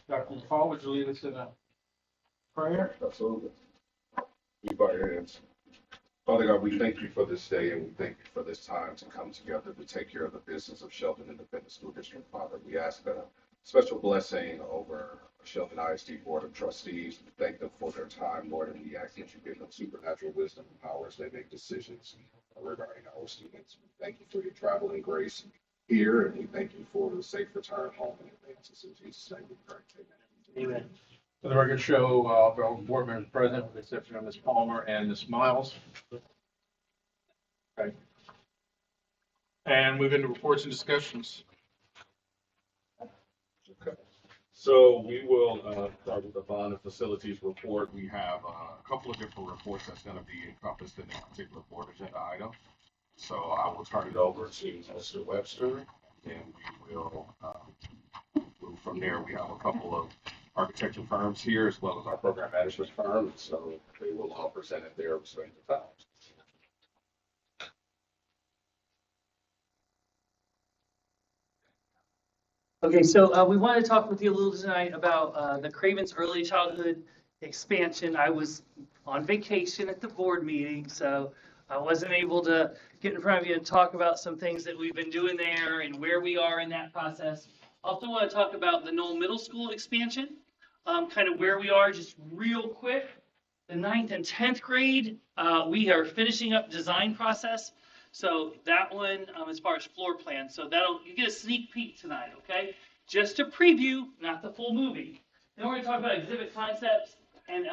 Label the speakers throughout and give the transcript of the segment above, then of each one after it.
Speaker 1: Dr. McFall, would you lead us in a prayer?
Speaker 2: Absolutely. We bow our heads. Father God, we thank you for this day and we thank you for this time to come together to take care of the business of Shelton Independent School District. Father, we ask a special blessing over Shelton ISD Board of Trustees. We thank them for their time, Lord, and we ask that you give them supernatural wisdom and power as they make decisions regarding our students. We thank you for your traveling grace here, and we thank you for the safe return home in advance. In Jesus' name we pray. Amen.
Speaker 1: Amen. For the record show, our board members present, with the exception of Ms. Palmer and Ms. Miles. Okay. And move into reports and discussions.
Speaker 2: Okay. So we will start with the bond and facilities report. We have a couple of different reports that's going to be encompassed in that particular board agenda item. So I will turn it over to Mr. Webster, and we will move from there. We have a couple of architecture firms here, as well as our program management firm, so they will all present at their respective times.
Speaker 3: Okay, so we want to talk with you a little tonight about the Craven's early childhood expansion. I was on vacation at the board meeting, so I wasn't able to get in front of you and talk about some things that we've been doing there and where we are in that process. Also want to talk about the Knoll Middle School expansion, kind of where we are just real quick. The 9th and 10th grade, we are finishing up design process. So that one, as far as floor plan, so you get a sneak peek tonight, okay? Just a preview, not the full movie. Then we're going to talk about exhibit concepts and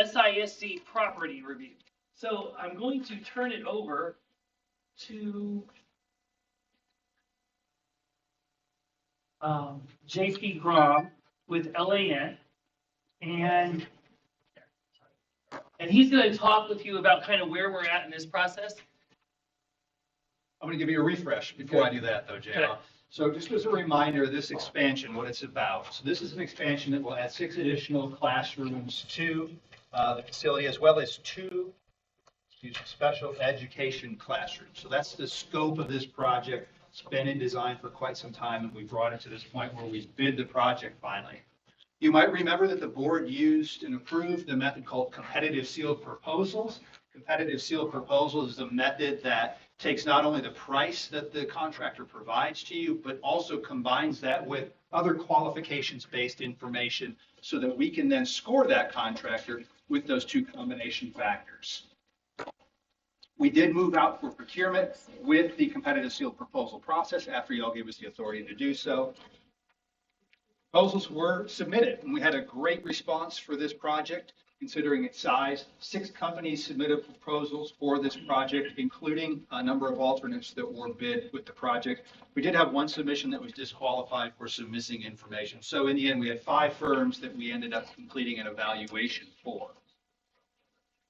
Speaker 3: SISD property review. So I'm going to turn it over to JP Grom with LAN, and he's going to talk with you about kind of where we're at in this process.
Speaker 4: I'm going to give you a refresh before I do that, though, JR.
Speaker 3: Okay.
Speaker 4: So just as a reminder, this expansion, what it's about. So this is an expansion that will add 6 additional classrooms to the facility, as well as 2 special education classrooms. So that's the scope of this project. It's been in design for quite some time, and we brought it to this point where we've bid the project finally. You might remember that the board used and approved the method called competitive sealed proposals. Competitive sealed proposals is a method that takes not only the price that the contractor provides to you, but also combines that with other qualifications-based information so that we can then score that contractor with those 2 combination factors. We did move out for procurement with the competitive sealed proposal process after y'all gave us the authority to do so. Proposals were submitted, and we had a great response for this project. Considering its size, 6 companies submitted proposals for this project, including a number of alternates that were bid with the project. We did have 1 submission that was disqualified for some missing information. So in the end, we had 5 firms that we ended up completing an evaluation for.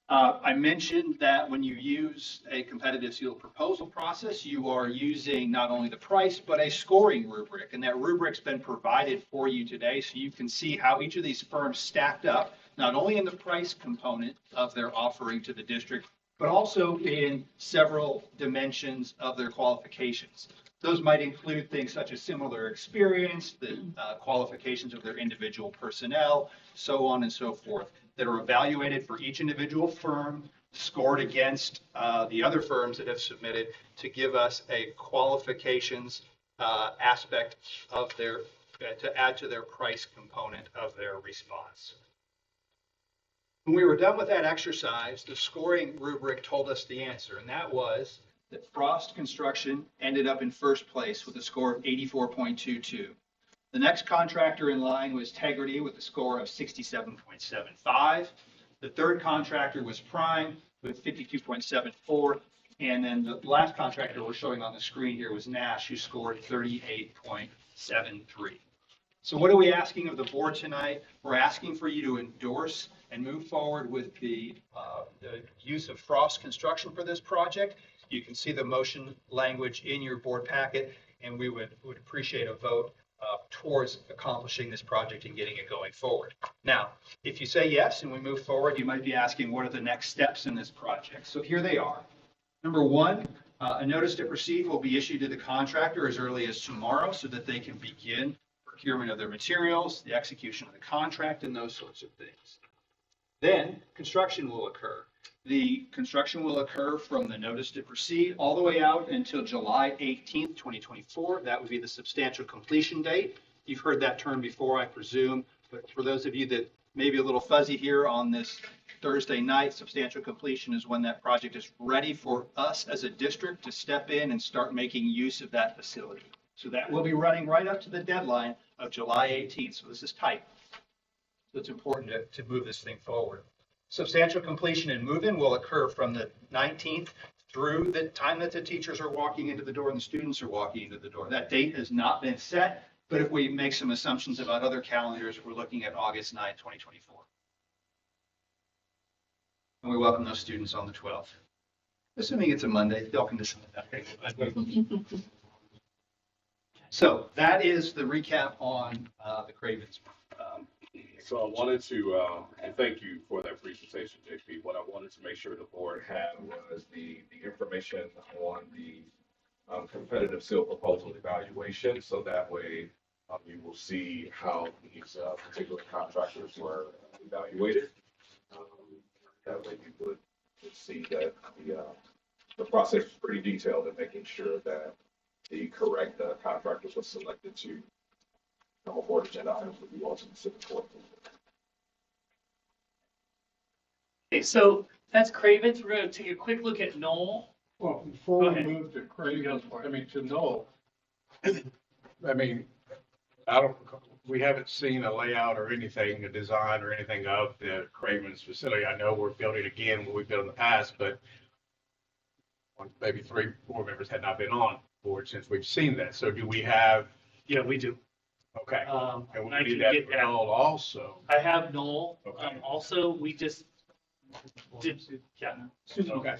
Speaker 4: I mentioned that when you use a competitive sealed proposal process, you are using not only the price, but a scoring rubric. And that rubric's been provided for you today, so you can see how each of these firms stacked up, not only in the price component of their offering to the district, but also in several dimensions of their qualifications. Those might include things such as similar experience, the qualifications of their individual personnel, so on and so forth, that are evaluated for each individual firm, scored against the other firms that have submitted to give us a qualifications aspect of their, to add to their price component of their response. When we were done with that exercise, the scoring rubric told us the answer, and that was that Frost Construction ended up in first place with a score of 84.22. The next contractor in line was Tegrity with a score of 67.75. The third contractor was Prime with 52.74. And then the last contractor we're showing on the screen here was Nash, who scored 38.73. So what are we asking of the board tonight? We're asking for you to endorse and move forward with the use of Frost Construction for this project. You can see the motion language in your board packet, and we would appreciate a vote towards accomplishing this project and getting it going forward. Now, if you say yes and we move forward, you might be asking, what are the next steps in this project? So here they are. Number 1, a notice to proceed will be issued to the contractor as early as tomorrow so that they can begin procurement of their materials, the execution of the contract, and those sorts of things. Then construction will occur. The construction will occur from the notice to proceed all the way out until July 18th, 2024. That would be the substantial completion date. You've heard that term before, I presume, but for those of you that may be a little fuzzy here on this Thursday night, substantial completion is when that project is ready for us as a district to step in and start making use of that facility. So that will be running right up to the deadline of July 18th. So this is tight. So it's important to move this thing forward. Substantial completion and move-in will occur from the 19th through the time that the teachers are walking into the door and the students are walking into the door. That date has not been set, but if we make some assumptions about other calendars, we're looking at August 9th, 2024. And we welcome those students on the 12th. Assuming it's a Monday, y'all can decide that. So that is the recap on the Cravens.
Speaker 2: So I wanted to, and thank you for that presentation, JP. What I wanted to make sure the board had was the information on the competitive seal proposal evaluation. So that way you will see how these particular contractors were evaluated. That way you would see that the process was pretty detailed in making sure that the correct contractors were selected to come aboard agenda items with you all to consider for.
Speaker 3: Okay, so that's Cravens. We're going to take a quick look at Knoll.
Speaker 1: Well, before
Speaker 3: Go
Speaker 1: we
Speaker 3: ahead.
Speaker 1: move to Craig, I mean, to Noel, I mean, I don't, we haven't seen a layout or anything, a design or anything of the Cravens facility. I know we're building again what we've built in the past, but maybe 3 board members had not been on board since we've seen that. So do we have,
Speaker 3: Yeah, we do.
Speaker 1: okay. And
Speaker 3: I
Speaker 1: we
Speaker 3: can
Speaker 1: need that
Speaker 3: get
Speaker 1: for
Speaker 3: that.
Speaker 1: Noel also.
Speaker 3: I have Knoll.
Speaker 1: Okay.
Speaker 3: Also, we just did, yeah.
Speaker 1: Okay.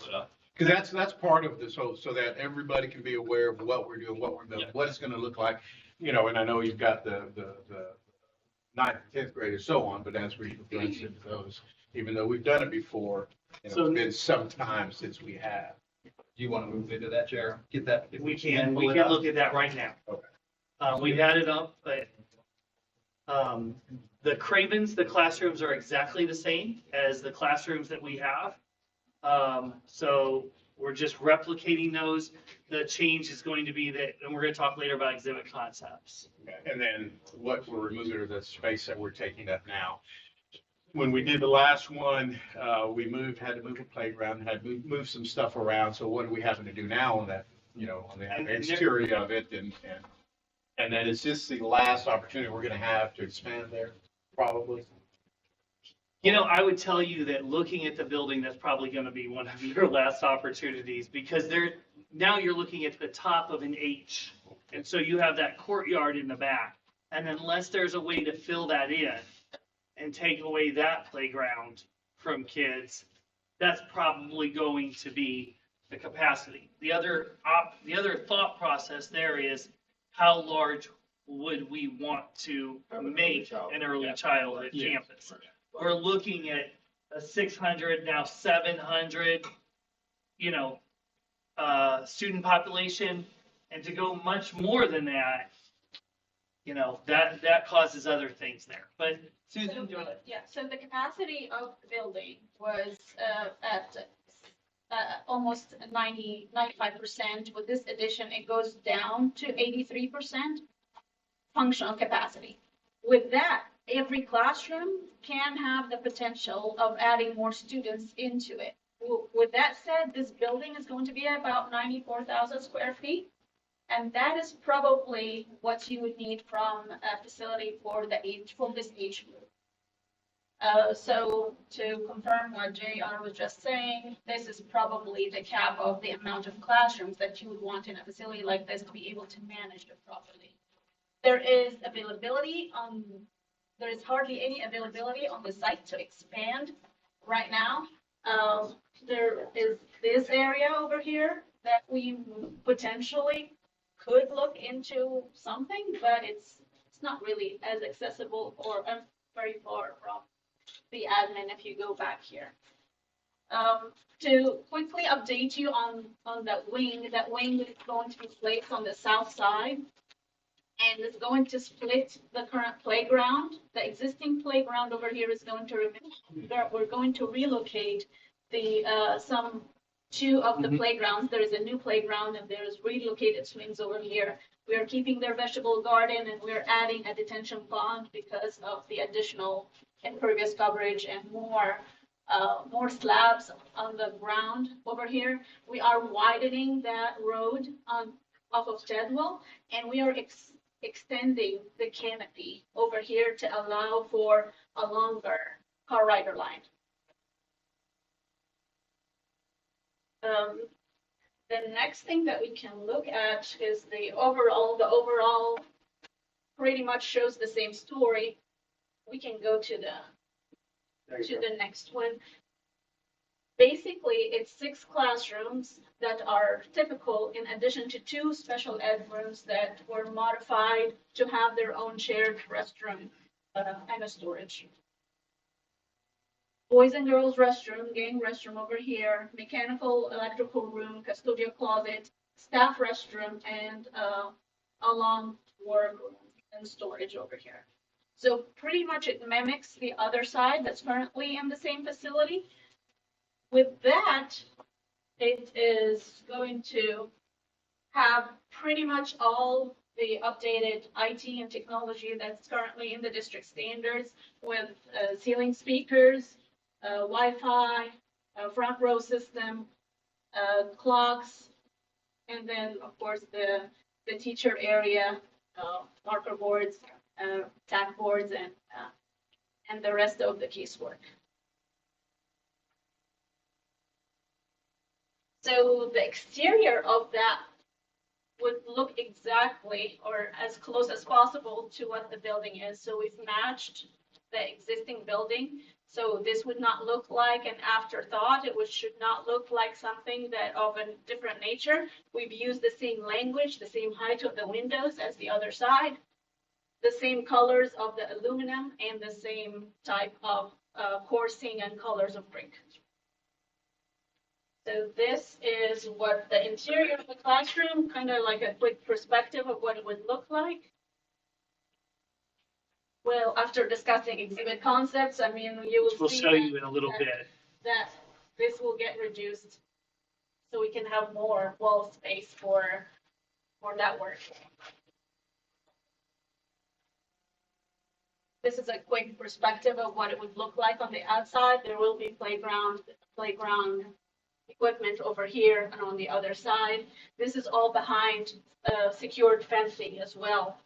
Speaker 1: Because that's part of this whole, so that everybody can be aware of what we're doing, what we're building, what it's going to look like. You know, and I know you've got the 9th and 10th grade and so on, but as we progress into those, even though we've done it before, you know,
Speaker 3: So-
Speaker 1: it's been some time since we have.
Speaker 4: Do you want to move into that, Jared? Get that. if
Speaker 3: We
Speaker 4: pull
Speaker 3: can
Speaker 4: it up.
Speaker 3: look at that right now.
Speaker 1: Okay.
Speaker 3: We had it up, but the Cravens, the classrooms are exactly the same as the classrooms that we have. So we're just replicating those. The change is going to be that, and we're going to talk later about exhibit concepts.
Speaker 1: And then what we're removing are the space that we're taking up now. When we did the last one, we had to move a playground, had to move some stuff around. So what are we having to do now on that, you know, on the
Speaker 3: And-
Speaker 1: exterior of it? And then it's just the last opportunity we're going to have to expand there, probably.
Speaker 3: You know, I would tell you that looking at the building, that's probably going to be one of your last opportunities because now you're looking at the top of an H. And so you have that courtyard in the back. And unless there's a way to fill that in and take away that playground from kids, that's probably going to be the capacity. The other thought process there is how large would we want to make an early childhood
Speaker 1: Yeah.
Speaker 3: campus? We're looking at a 600, now 700, student population. And to go much more than that, that causes other things there. But Susan, do you want to?
Speaker 5: Yeah, so the capacity of the building was at almost 95%. With this addition, it goes down to 83% functional capacity. With that, every classroom can have the potential of adding more students into it. With that said, this building is going to be about 94,000 square feet. And that is probably what you would need from a facility for this age group. So to confirm what JR was just saying, this is probably the cap of the amount of classrooms that you would want in a facility like this to be able to manage it properly. There is hardly any availability on the site to expand right now. There is this area over here that we potentially could look into something, but it's not really as accessible or very far from the admin if you go back here. To quickly update you on that wing is going to be placed on the south side. and it's going to split the current playground. The existing playground over here is going to remain. We're going to relocate the, two of the playgrounds. There is a new playground and there's relocated swings over here. We are keeping their vegetable garden and we're adding a detention pond because of the additional impervious coverage and more slabs on the ground over here. We are widening that road off of Tedwell, and we are extending the canopy over here to allow for a longer car rider line. The next thing that we can look at is the overall pretty much shows the same story. We can go to the next one. Basically, it's 6 classrooms that are typical, in addition to 2 special ed rooms that were modified to have their own shared restroom and a storage. Boys and girls restroom, gang restroom over here, mechanical, electrical room, custodial closet, staff restroom, and a long workroom and storage over here. So pretty much it mimics the other side that's currently in the same facility. With that, it is going to have pretty much all the updated IT and technology that's currently in the district standards with ceiling speakers, Wi-Fi, front row system, clocks, and then of course the teacher area, marker boards, tack boards, and the rest of the casework. So the exterior of that would look exactly or as close as possible to what the building is. So we've matched the existing building. So this would not look like an afterthought. It should not look like something that of a different nature. We've used the same language, the same height of the windows as the other side, the same colors of the aluminum, and the same type of coursing and colors of brick. So this is what the interior of the classroom, kind of like a quick perspective of what it would look like. Well, after discussing exhibit concepts, I mean, you will see.
Speaker 3: We'll show you in a little bit.
Speaker 5: That this will get reduced so we can have more wall space for that work. This is a quick perspective of what it would look like on the outside. There will be playground equipment over here and on the other side. This is all behind secured fencing as well.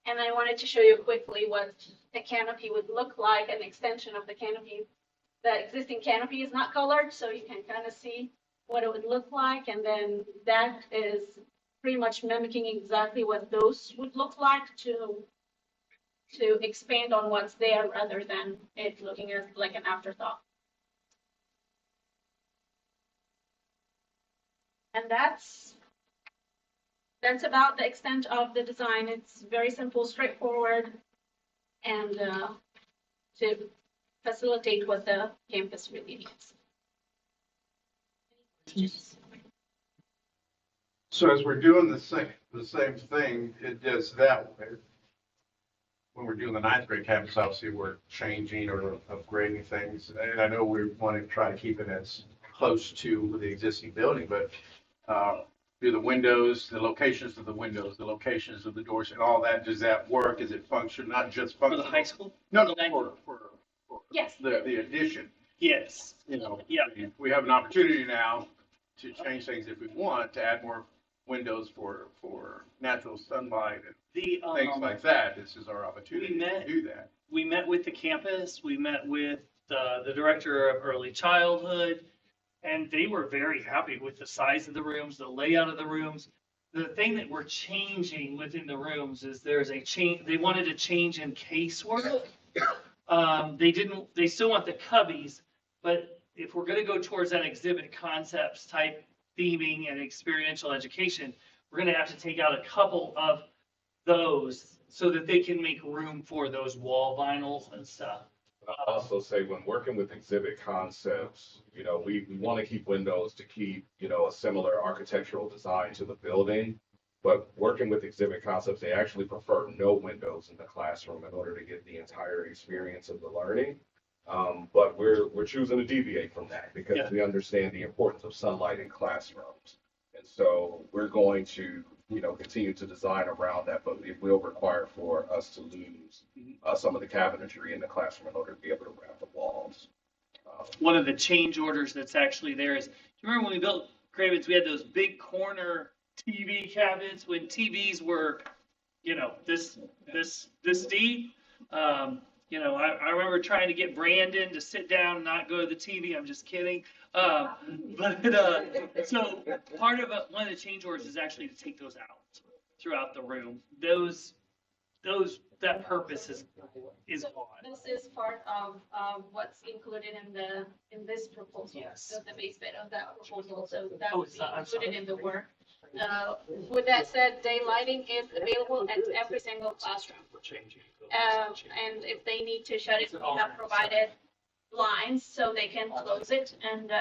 Speaker 5: And I wanted to show you quickly what a canopy would look like, an extension of the canopy. The existing canopy is not colored, so you can kind of see what it would look like. And then that is pretty much mimicking exactly what those would look like to expand on what's there rather than it looking as like an afterthought. And that's about the extent of the design. It's very simple, straightforward, and to facilitate what the campus really needs.
Speaker 1: So as we're doing the same thing, it does that way. When we're doing the 9th grade campus, obviously we're changing or upgrading things. And I know we want to try to keep it as close to the existing building, but do the windows, the locations of the windows, the locations of the doors, and all that, does that work? Is it function, not just
Speaker 3: For
Speaker 1: function?
Speaker 3: the high school?
Speaker 1: No, for
Speaker 5: Yes.
Speaker 1: the addition.
Speaker 3: Yes.
Speaker 1: You know,
Speaker 3: Yeah.
Speaker 1: I mean, we have an opportunity now to change things if we want, to add more windows for natural sunlight and
Speaker 3: The
Speaker 1: things like that. This is our opportunity
Speaker 3: we
Speaker 1: to
Speaker 3: met-
Speaker 1: do that.
Speaker 3: We met with the campus, we met with the director of early childhood, and they were very happy with the size of the rooms, the layout of the rooms. The thing that we're changing within the rooms is there's a change, they wanted a change in casework. They still want the cubbies, but if we're gonna go towards that exhibit concepts type theming and experiential education, we're gonna have to take out a couple of those so that they can make room for those wall vinyls and stuff.
Speaker 2: I'll also say when working with exhibit concepts, we want to keep windows to keep, a similar architectural design to the building. But working with Exhibit Concepts, they actually prefer no windows in the classroom in order to get the entire experience of the learning. But we're choosing to deviate from that because we understand the importance of sunlight in classrooms. And so we're going to, continue to design around that, but it will require for us to lose some of the cabinetry in the classroom in order to be able to wrap the walls.
Speaker 3: One of the change orders that's actually there is, do you remember when we built Cravens, we had those big corner TV cabinets when TVs were, this deep? I remember trying to get Brandon to sit down and not go to the TV. I'm just kidding. So part of one of the change orders is actually to take those out throughout the room. That purpose is gone.
Speaker 5: This is part of what's included in this proposal.
Speaker 3: Yes.
Speaker 5: The base bid of that proposal, so that
Speaker 3: Oh,
Speaker 5: would be
Speaker 3: I'm sorry.
Speaker 5: included in the work. With that said, day lighting is available at every single classroom. And if they need to shut it, we have provided lines so they can close it and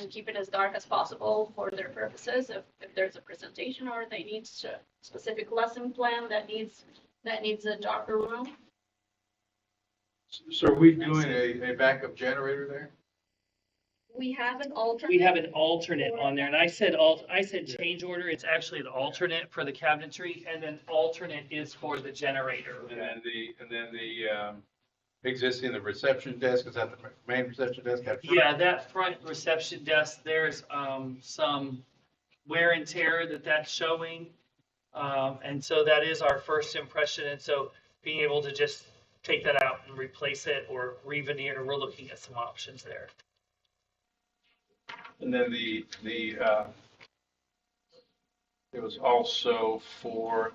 Speaker 5: keep it as dark as possible for their purposes. If there's a presentation or they need a specific lesson plan that needs a darker room.
Speaker 1: So are we doing a backup generator there?
Speaker 5: We have an alternate.
Speaker 3: We have an alternate on there, and I said change order. It's actually an alternate for the cabinetry, and then alternate is for the generator.
Speaker 1: And then the existing, the reception desk, is that the main reception desk?
Speaker 3: Yeah, that front reception desk, there's some wear and tear that's showing. And so that is our first impression. And so being able to just take that out and replace it or re-veneer, we're looking at some options there.
Speaker 1: And then it was also for,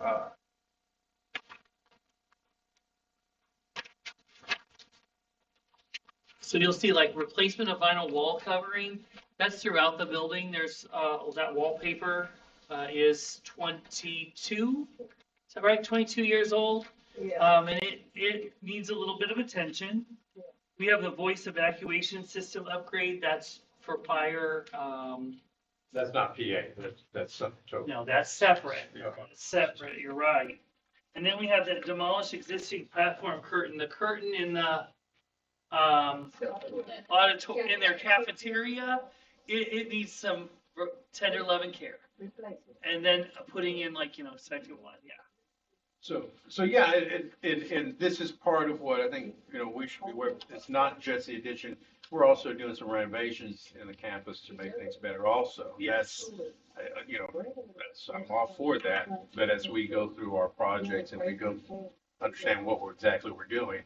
Speaker 3: So you'll see like replacement of vinyl wall covering. That's throughout the building. There's that wallpaper is 22. Is that right? 22 years old.
Speaker 6: Yeah.
Speaker 3: And it needs a little bit of attention. We have the voice evacuation system upgrade. That's for fire.
Speaker 1: that's not PA, that's something totally.
Speaker 3: No, that's separate.
Speaker 1: Okay.
Speaker 3: Separate. You're right. And then we have the demolish existing platform curtain. The curtain in the in their cafeteria, it needs some tender love and care. And then putting in second one, yeah.
Speaker 1: So yeah, and this is part of what I think, we should be aware of. It's not just the addition. We're also doing some renovations in the campus to make things better also.
Speaker 3: Yes.
Speaker 1: I'm all for that. But as we go through our projects and we go understand what exactly we're doing,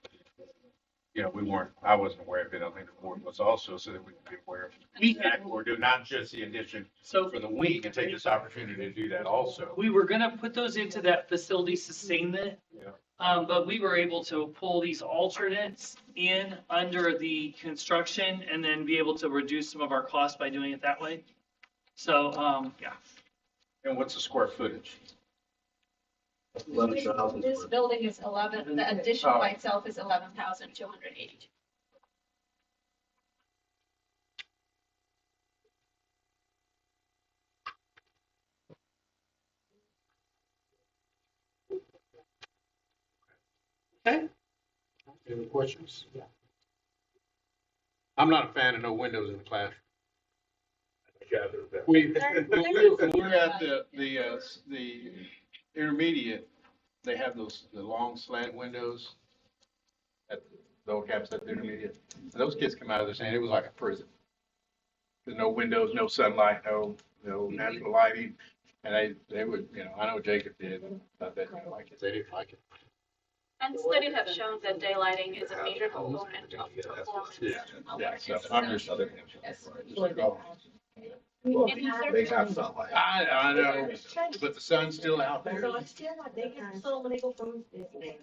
Speaker 1: I wasn't aware of it. I think the board was also, so that we can be aware of exactly what we're doing, not just the addition
Speaker 3: So
Speaker 1: for the week, and take this opportunity to do that also.
Speaker 3: we were gonna put those into that facility sustainment.
Speaker 1: Yeah.
Speaker 3: But we were able to pull these alternates in under the construction and then be able to reduce some of our costs by doing it that way. So, yeah.
Speaker 1: And what's the square footage?
Speaker 5: This building is 11, the addition by itself is 11,282.
Speaker 3: Okay.
Speaker 1: Any questions? I'm not a fan of no windows in the classroom. We're at the intermediate, they have the long slant windows at the old campus at the intermediate. And those kids come out of there saying it was like a prison. There's no windows, no sunlight, no natural lighting. And they would, I know Jacob did, thought they didn't like it. They didn't like it.
Speaker 5: And studies have shown that daylighting is a major component of performance.
Speaker 1: Yeah, so I'm just.
Speaker 5: Yes.
Speaker 2: They have sunlight.
Speaker 1: I know, but the sun's still out there.
Speaker 6: So it's still like they get so when they go from this thing.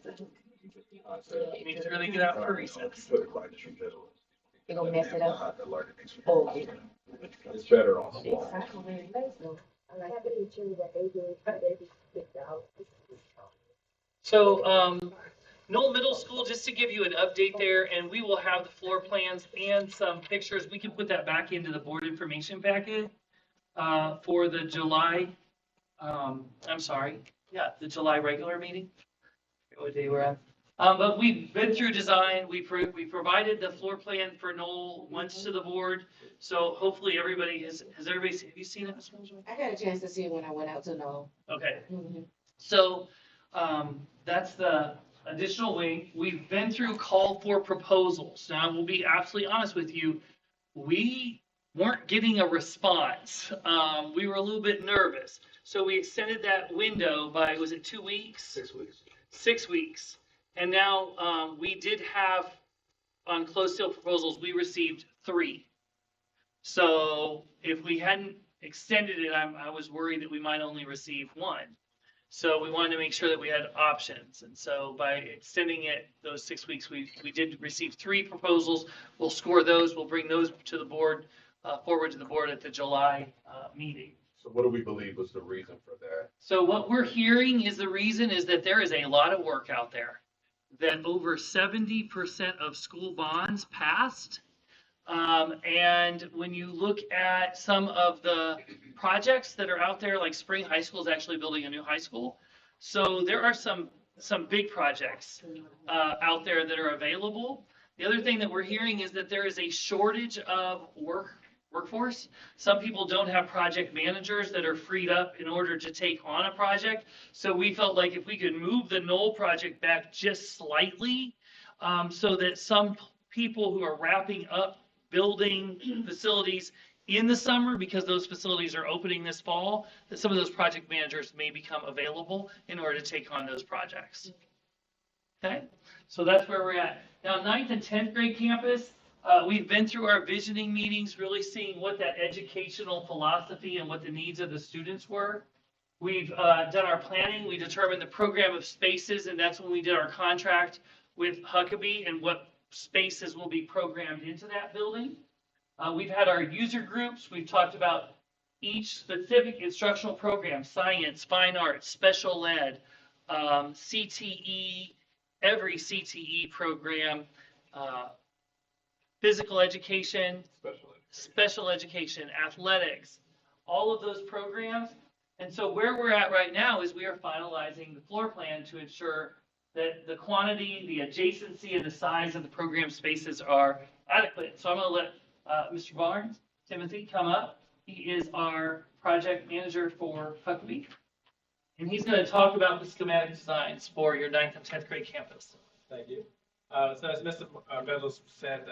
Speaker 3: You need to really get out for recess.
Speaker 6: They gonna mess it up. Oh, yeah.
Speaker 2: It's better on the wall.
Speaker 6: I like the picture that they did, but they just picked out.
Speaker 3: So, Knoll Middle School, just to give you an update there, and we will have the floor plans and some pictures. We can put that back into the board information packet for the July I'm sorry, yeah, the July regular meeting. What day we're at. But we've been through design, we provided the floor plan for Knoll once to the board. So hopefully everybody has everybody, have you seen it, Ms. Roseman?
Speaker 6: I got a chance to see it when I went out to know.
Speaker 3: Okay,
Speaker 6: Mhm.
Speaker 3: so, that's the additional wing. We've been through call for proposals. Now, I will be absolutely honest with you. We weren't getting a response. We were a little bit nervous. So we extended that window by, was it 2 weeks?
Speaker 2: 6 weeks.
Speaker 3: 6 weeks. And now, we did have, on closed sale proposals, we received 3. So if we hadn't extended it, I was worried that we might only receive 1. So we wanted to make sure that we had options. And so by extending it those 6 weeks, we did receive 3 proposals. We'll score those. We'll bring those to the board, forward to the board at the July meeting.
Speaker 2: So what do we believe was the reason for that?
Speaker 3: So what we're hearing is the reason is that there is a lot of work out there. That over 70% of school bonds passed. And when you look at some of the projects that are out there, like Spring High School is actually building a new high school. So there are some big projects out there that are available. The other thing that we're hearing is that there is a shortage of workforce. Some people don't have project managers that are freed up in order to take on a project. So we felt like if we could move the Knoll project back just slightly, so that some people who are wrapping up building facilities in the summer, because those facilities are opening this fall, that some of those project managers may become available in order to take on those projects. Okay, so that's where we're at. Now, 9th and 10th grade campus, we've been through our visioning meetings, really seeing what that educational philosophy and what the needs of the students were. We've done our planning. We determined the program of spaces, and that's when we did our contract with Huckabee and what spaces will be programmed into that building. We've had our user groups. We've talked about each specific instructional program: science, fine arts, special ed, CTE, every CTE program, physical education, special education, athletics, all of those programs. And so where we're at right now is we are finalizing the floor plan to ensure that the quantity, the adjacency, and the size of the program spaces are adequate. So I'm going to let Mr. Barnes, Timothy, come up. He is our project manager for Huckabee. And he's going to talk about the schematic designs for your 9th and 10th grade campus.
Speaker 7: Thank you. So as Mr. Meadows said,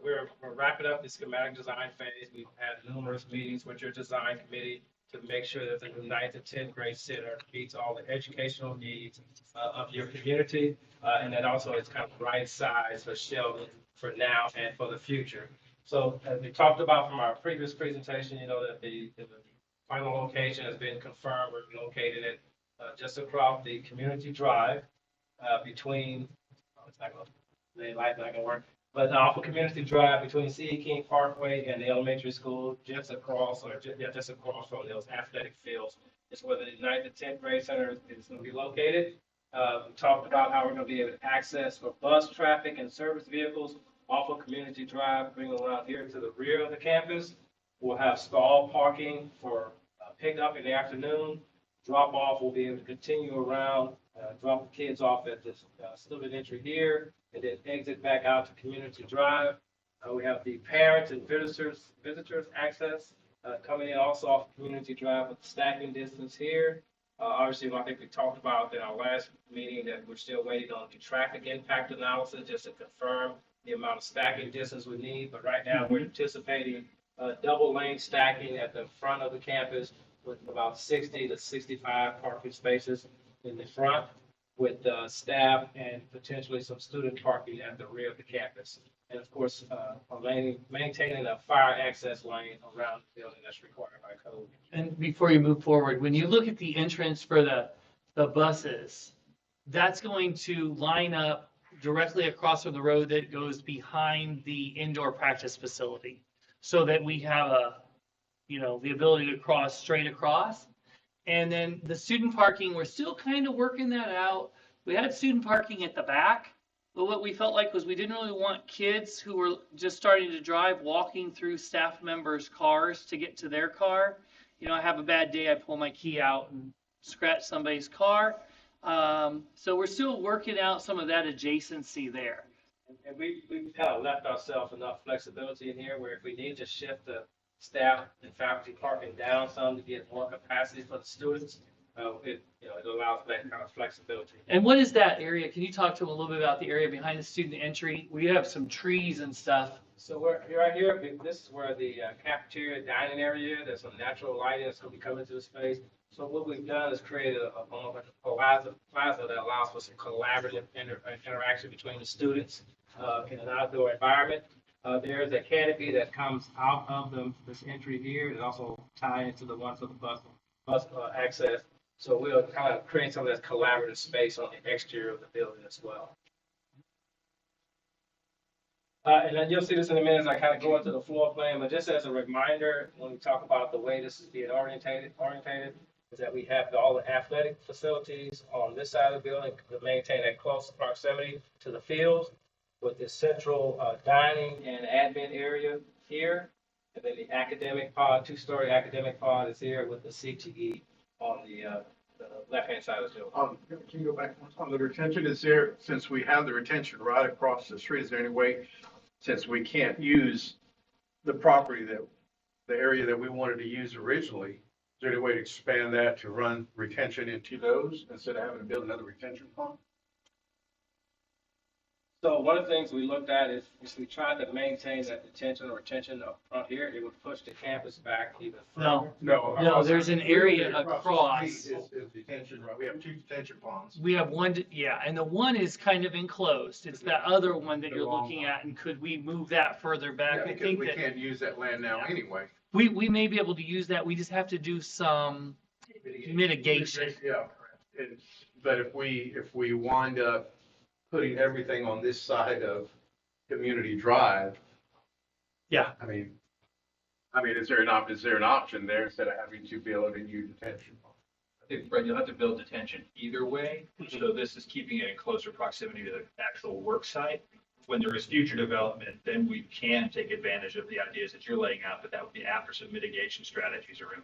Speaker 7: we're wrapping up the schematic design phase. We've had numerous meetings with your design committee to make sure that the 9th and 10th grade center meets all the educational needs of your community. And that also is kind of right size for Sheldon for now and for the future. So as we talked about from our previous presentation, you know that the final location has been confirmed. We're located at just across the community drive between, it's not going to, the light's not going to work, but off of Community Drive between C.E. King Parkway and the elementary school, just across from those athletic fields is where the 9th and 10th grade center is going to be located. We talked about how we're going to be able to access for bus traffic and service vehicles off of Community Drive, bring them around here to the rear of the campus. We'll have stall parking for pickup in the afternoon. Drop off, we'll be able to continue around, drop the kids off at the student entry here, and then exit back out to Community Drive. We have the parents and visitors access coming in also off Community Drive with stacking distance here. Obviously, I think we talked about in our last meeting that we're still waiting on the traffic impact analysis just to confirm the amount of stacking distance we need. But right now, we're anticipating double lane stacking at the front of the campus with about 60 to 65 parking spaces in the front, with staff and potentially some student parking at the rear of the campus. And of course, maintaining a fire access lane around the building that's required by code.
Speaker 3: And before you move forward, when you look at the entrance for the buses, that's going to line up directly across from the road that goes behind the indoor practice facility, so that we have the ability to cross straight across. And then the student parking, we're still kind of working that out. We had student parking at the back, but what we felt like was we didn't really want kids who were just starting to drive walking through staff members' cars to get to their car. you know, I have a bad day, I pull my key out and scratch somebody's car. So we're still working out some of that adjacency there.
Speaker 7: And we've kind of left ourselves enough flexibility in here where if we need to shift the staff and faculty parking down some to get more capacity for the students, it allows that kind of flexibility.
Speaker 3: And what is that area? Can you talk to them a little bit about the area behind the student entry? We have some trees and stuff.
Speaker 7: So right here, this is where the cafeteria dining area, there's some natural lighting that's gonna be coming to the space. So what we've done is created almost like a plaza that allows for some collaborative interaction between the students in an outdoor environment. There's a canopy that comes out of this entry here. It also ties into the one for the bus access. So we'll kind of create some of that collaborative space on the exterior of the building as well. And then you'll see this in a minute as I kind of go into the floor plan, but just as a reminder, when we talk about the way this is being orientated is that we have all the athletic facilities on this side of the building to maintain that close proximity to the fields with this central dining and admin area here. And then the academic pod, two-story academic pod is here with the CTE on the left-hand side of the building.
Speaker 1: Can you go back on the retention? Is there, since we have the retention right across the street, is there any way, since we can't use the property the area that we wanted to use originally, is there any way to expand that to run retention into those instead of having to build another retention pond?
Speaker 7: So one of the things we looked at is we tried to maintain that detention or retention up front here. It would push the campus back even further.
Speaker 3: No, there's an area across.
Speaker 1: Is detention, right? We have two detention ponds.
Speaker 3: We have one, and the one is kind of enclosed. It's that other one that you're looking at, and could we move that further back? I think
Speaker 1: We
Speaker 3: that
Speaker 1: can't use that land now anyway.
Speaker 3: we may be able to use that. We just have to do some mitigation.
Speaker 1: Yeah, but if we wind up putting everything on this side of Community Drive.
Speaker 3: Yeah.
Speaker 1: I mean, is there an option there instead of having to build a new detention pond?
Speaker 8: I think, Fred, you'll have to build detention either way. So this is keeping it in closer proximity to the actual work site. When there is future development, then we can take advantage of the ideas that you're laying out, but that would be after some mitigation strategies are in.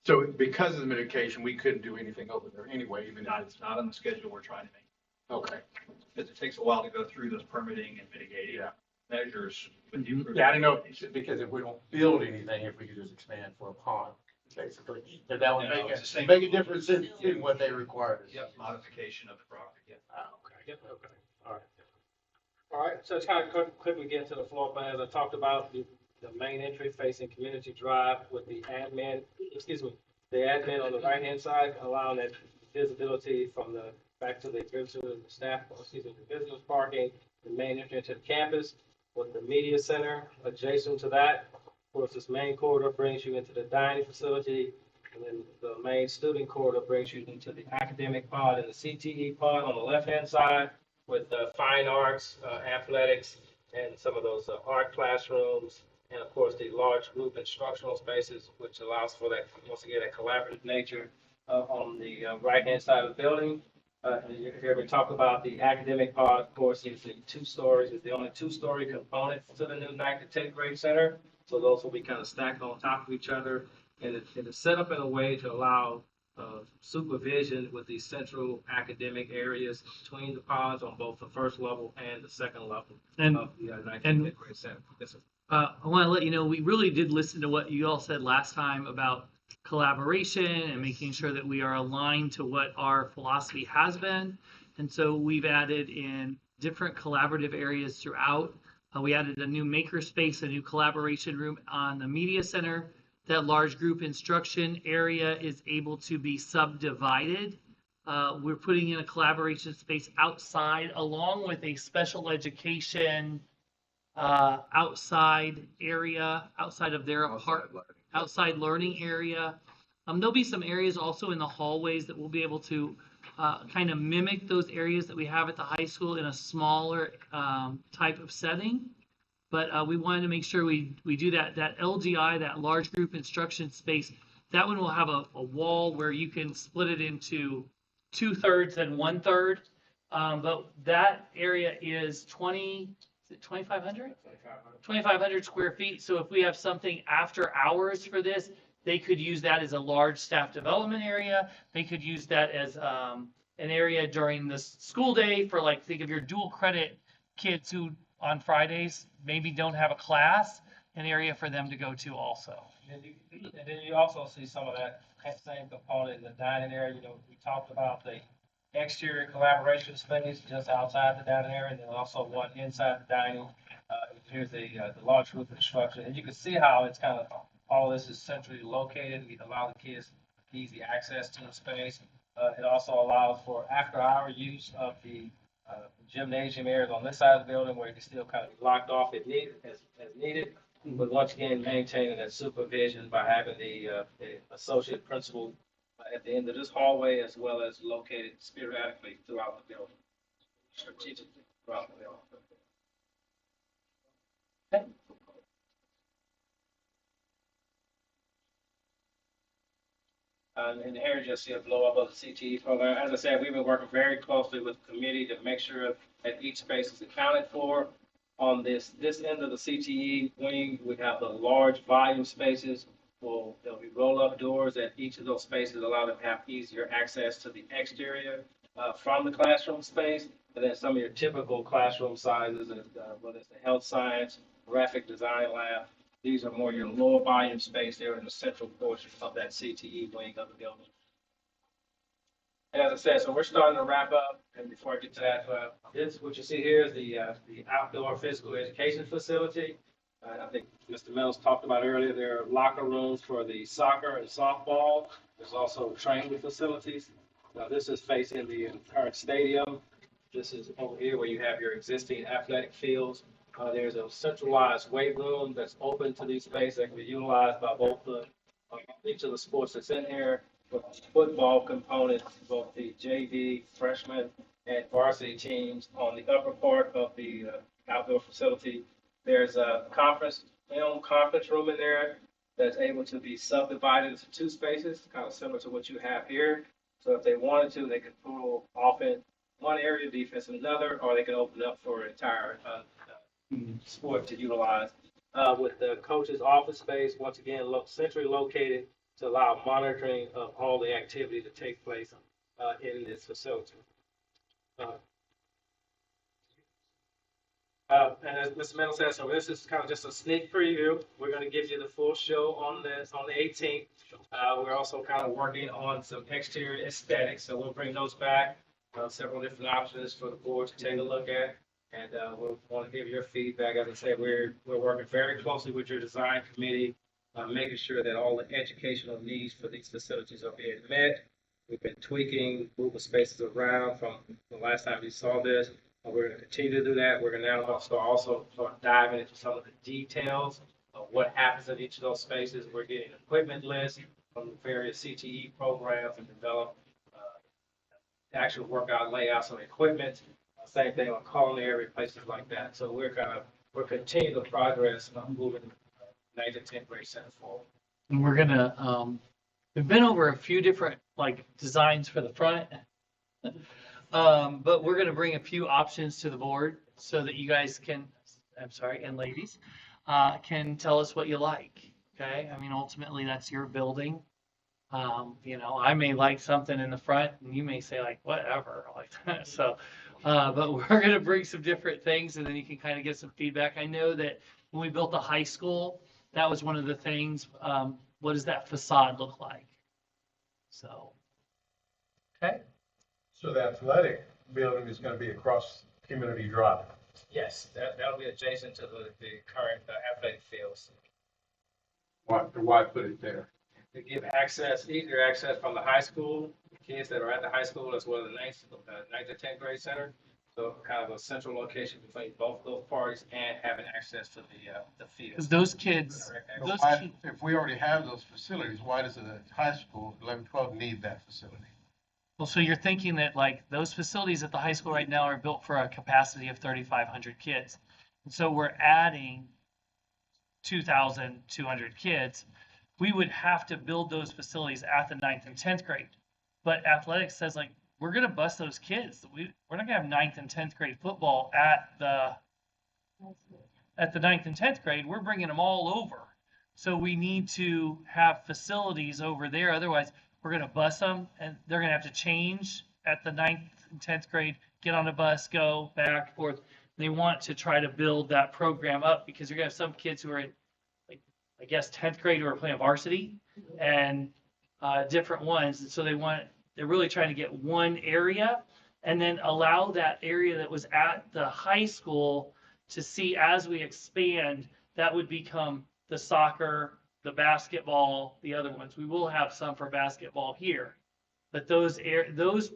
Speaker 1: So because of the mitigation, we couldn't do anything over there anyway, even if
Speaker 8: It's not on the schedule we're trying to make.
Speaker 1: okay.
Speaker 8: Because it takes a while to go through those permitting and mitigating measures with the improvement.
Speaker 1: Yeah, I didn't know, because if we don't build anything, if we could just expand for a pond, basically, that would
Speaker 8: No,
Speaker 1: make
Speaker 8: it's the same.
Speaker 1: make a difference in what they require.
Speaker 8: Yep, modification of the property. Yep.
Speaker 1: Okay.
Speaker 7: Yep, okay, all right. All right, so to kind of quickly get into the floor plan, as I talked about, the main entry facing Community Drive with the admin on the right-hand side, allowing that visibility from the back to the visitors parking, the main entry to the campus with the media center adjacent to that. Of course, this main corridor brings you into the dining facility, and then the main student corridor brings you into the academic pod and the CTE pod on the left-hand side with fine arts, athletics, and some of those art classrooms, and of course, the large group instructional spaces, which allows for that, once again, that collaborative nature on the right-hand side of the building. And you hear me talk about the academic pod, of course, is the 2 stories, is the only 2-story component to the new 9th to 10th grade center. So those will be kind of stacked on top of each other, and it's set up in a way to allow supervision with these central academic areas between the pods on both the first level and the second level of the 9th to 10th grade center. Yes, sir.
Speaker 3: I want to let you know, we really did listen to what you all said last time about collaboration and making sure that we are aligned to what our philosophy has been. And so we've added in different collaborative areas throughout. We added a new maker space, a new collaboration room on the media center. That large group instruction area is able to be subdivided. We're putting in a collaboration space outside along with a special education outside area, outside of their outside learning area. There'll be some areas also in the hallways that we'll be able to kind of mimic those areas that we have at the high school in a smaller type of setting. But we wanted to make sure we do that LGI, that large group instruction space. That one will have a wall where you can split it into 2/3 and 1/3. But that area is 2,500? 2,500 square feet. So if we have something after hours for this, They could use that as a large staff development area. They could use that as an area during the school day for, like, think of your dual credit kids who on Fridays maybe don't have a class, an area for them to go to also.
Speaker 7: And then you also see some of that same component in the dining area. You know, we talked about the exterior collaboration space just outside the dining area, and then also one inside the dining. Here's the large roof structure, and you can see how it's kind of, all this is centrally located. We allow the kids easy access to the space. It also allows for after-hour use of the gymnasium areas on this side of the building, where you can still kind of be locked off if needed, as needed. But once again, maintaining that supervision by having the associate principal at the end of this hallway, as well as located sporadically throughout the building, strategically throughout the building. And here you just see a blow up of the CTE program. As I said, we've been working very closely with the committee to make sure that each space is accounted for. On this end of the CTE wing, we have the large volume spaces. There'll be roll up doors at each of those spaces, allow them to have easier access to the exterior from the classroom space. And then some of your typical classroom sizes, whether it's the health science, graphic design lab, these are more your lower volume space. They're in the central portion of that CTE wing of the building. And as I said, so we're starting to wrap up. And before I get to that, this, what you see here is the outdoor physical education facility. I think Mr. Mills talked about earlier, there are locker rooms for the soccer and softball. There's also training facilities. Now, this is facing the current stadium. This is over here where you have your existing athletic fields. There's a centralized weight room that's open to these spaces that can be utilized by both each of the sports that's in here. With football components, both the JV, freshman, and varsity teams. On the upper part of the outdoor facility, there's a conference room in there that's able to be subdivided into two spaces, kind of similar to what you have here. So if they wanted to, they could pull off in one area, defense in another, or they could open up for an entire sport to utilize. With the coach's office space, once again, centrally located to allow monitoring of all the activity to take place in this facility. And as Mr. Mendel said, so this is kind of just a sneak preview. We're going to give you the full show on this on the 18th. We're also kind of working on some exterior aesthetics, so we'll bring those back. Several different options for the board to take a look at, and we'll want to give your feedback. As I said, we're working very closely with your design committee, making sure that all the educational needs for these facilities are being met. We've been tweaking, moving spaces around from the last time you saw this. We're going to continue to do that. We're going to now also start diving into some of the details of what happens in each of those spaces. We're getting equipment lists from the various CTE programs and develop actual workout layouts of equipment. Same thing on culinary places like that. So we're continuing the progress of moving 9th and 10th grade center forward.
Speaker 3: And we're gonna we've been over a few different like designs for the front. But we're gonna bring a few options to the board so that you guys can, and ladies, can tell us what you like. Okay, I mean, ultimately that's your building. I may like something in the front and you may say like, whatever, like that. So, but we're going to bring some different things and then you can kind of get some feedback. I know that when we built the high school, that was one of the things. What does that facade look like? So, okay.
Speaker 9: So the athletic building is going to be across Community Drive.
Speaker 7: Yes, that'll be adjacent to the current athletic fields.
Speaker 1: Why put it there?
Speaker 7: To give easier access from the high school, kids that are at the high school, as well as the 9th and 10th grade center. So kind of a central location between both those parties and having access to the field.
Speaker 3: Because those kids,
Speaker 1: If we already have those facilities, why does the high school, 11, 12, need that facility?
Speaker 3: well, so you're thinking that like those facilities at the high school right now are built for a capacity of 3,500 kids. And so we're adding 2,200 kids. We would have to build those facilities at the 9th and 10th grade. But athletics says like, we're going to bus those kids. We're not going to have 9th and 10th grade football at the 9th and 10th grade. We're bringing them all over. So we need to have facilities over there. Otherwise, we're going to bus them and they're going to have to change at the 9th and 10th grade, get on a bus, go back, forth. They want to try to build that program up because you're going to have some kids who are in, like, I guess, 10th grade who are playing varsity and different ones. And so they're really trying to get one area and then allow that area that was at the high school to see as we expand, that would become the soccer, the basketball, the other ones. We will have some for basketball here, but those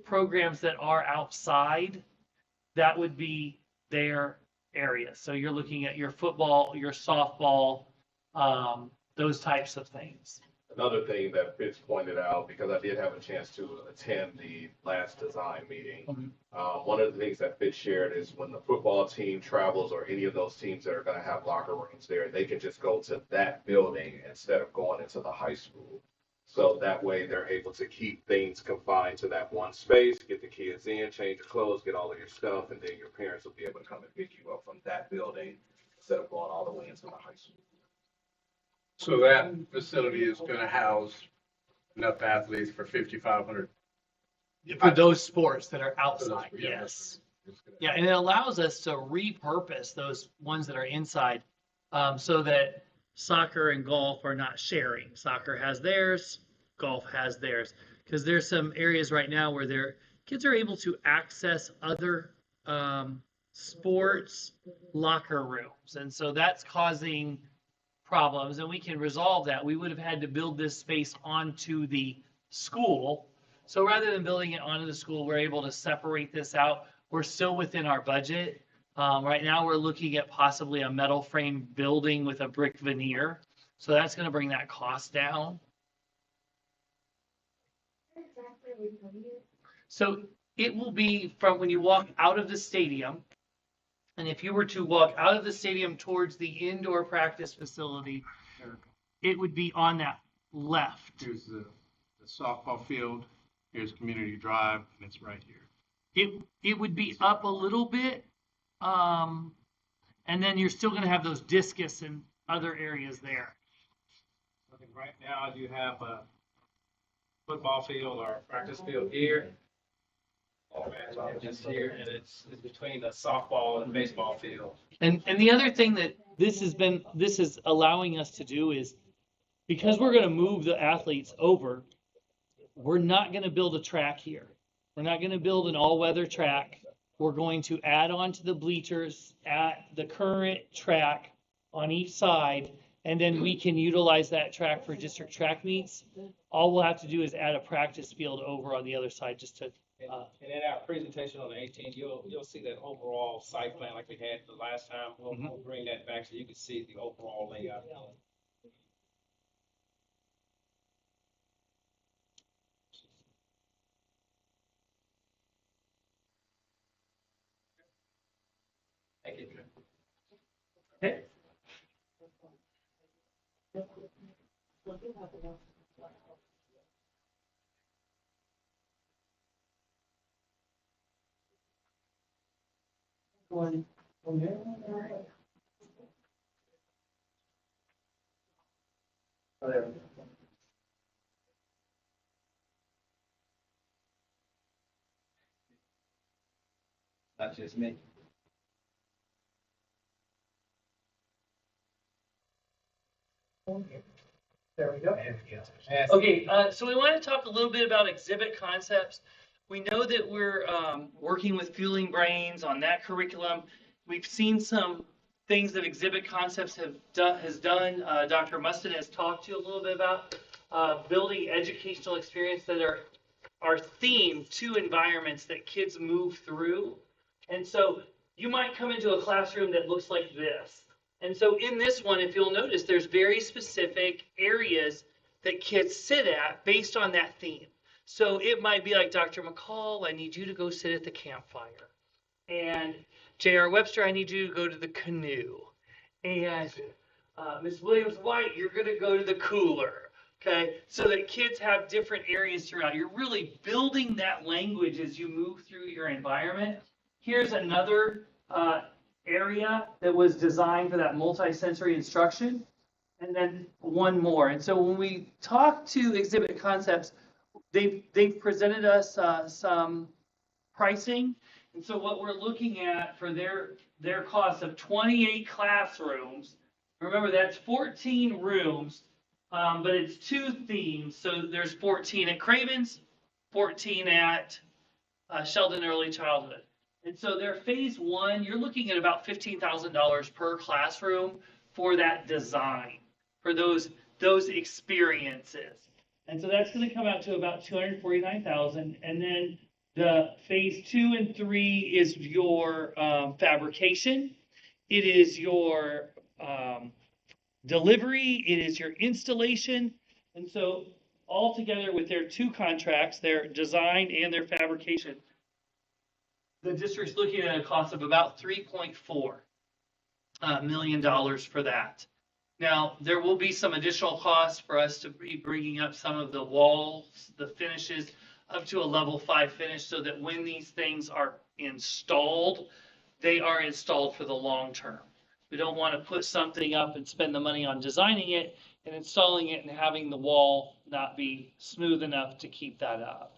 Speaker 3: programs that are outside, that would be their area. So you're looking at your football, your softball, those types of things.
Speaker 2: Another thing that Fitz pointed out, because I did have a chance to attend the last design meeting, one of the things that Fitz shared is when the football team travels or any of those teams that are going to have locker rooms there, they can just go to that building instead of going into the high school. So that way they're able to keep things confined to that one space, get the kids in, change your clothes, get all of your stuff, and then your parents will be able to come and pick you up from that building instead of going all the way into the high school.
Speaker 1: So that facility is gonna house enough athletes for 5,500.
Speaker 3: For those sports that are outside,
Speaker 1: Yeah,
Speaker 3: yes. Yeah, and it allows us to repurpose those ones that are inside, so that soccer and golf are not sharing. Soccer has theirs, golf has theirs. Because there's some areas right now where kids are able to access other sports locker rooms. And so that's causing problems, and we can resolve that. We would have had to build this space onto the school. So rather than building it onto the school, we're able to separate this out. We're still within our budget. Right now, we're looking at possibly a metal frame building with a brick veneer. So that's going to bring that cost down. So it will be from when you walk out of the stadium. And if you were to walk out of the stadium towards the indoor practice facility, it would be on that left.
Speaker 1: Here's the softball field, here's Community Drive, and it's right here.
Speaker 3: It would be up a little bit, and then you're still going to have those discus and other areas there.
Speaker 7: Right now, you have a football field or practice field here. Just here, and it's between the softball and baseball field.
Speaker 3: And the other thing that this is allowing us to do is, because we're going to move the athletes over, we're not going to build a track here. We're not going to build an all-weather track. We're going to add on to the bleachers at the current track on each side, and then we can utilize that track for district track meets. All we'll have to do is add a practice field over on the other side just to.
Speaker 7: And in our presentation on the 18th, you'll see that overall site plan like we had the last time. We'll bring that back so you can see the overall layout. Thank you.
Speaker 3: Okay.
Speaker 7: Not just me.
Speaker 9: There we go.
Speaker 3: Okay, so we want to talk a little bit about exhibit concepts. We know that we're working with Fueling Brains on that curriculum. We've seen some things that exhibit concepts has done. Dr. Mustin has talked to you a little bit about building educational experience that are themed to environments that kids move through. And so you might come into a classroom that looks like this. And so in this one, if you'll notice, there's very specific areas that kids sit at based on that theme. So it might be like, Dr. McCall, I need you to go sit at the campfire. And J.R. Webster, I need you to go to the canoe. And Ms. Williams-White, you're going to go to the cooler. Okay, so that kids have different areas throughout. You're really building that language as you move through your environment. Here's another area that was designed for that multi-sensory instruction. and then one more. And so when we talk to Exhibit Concepts, they've presented us some pricing. And so what we're looking at for their cost of 28 classrooms, remember that's 14 rooms, but it's two themes. So there's 14 at Cravens, 14 at Sheldon Early Childhood. And so their phase one, you're looking at about $15,000 per classroom for that design, for those experiences. And so that's going to come out to about 249,000. And then the phase 2 and 3 is your fabrication. It is your delivery. It is your installation. And so all together with their two contracts, their design and their fabrication, the district's looking at a cost of about $3.4 million for that. Now, there will be some additional costs for us to be bringing up some of the walls, the finishes, up to a level 5 finish, so that when these things are installed, they are installed for the long term. We don't want to put something up and spend the money on designing it and installing it and having the wall not be smooth enough to keep that up.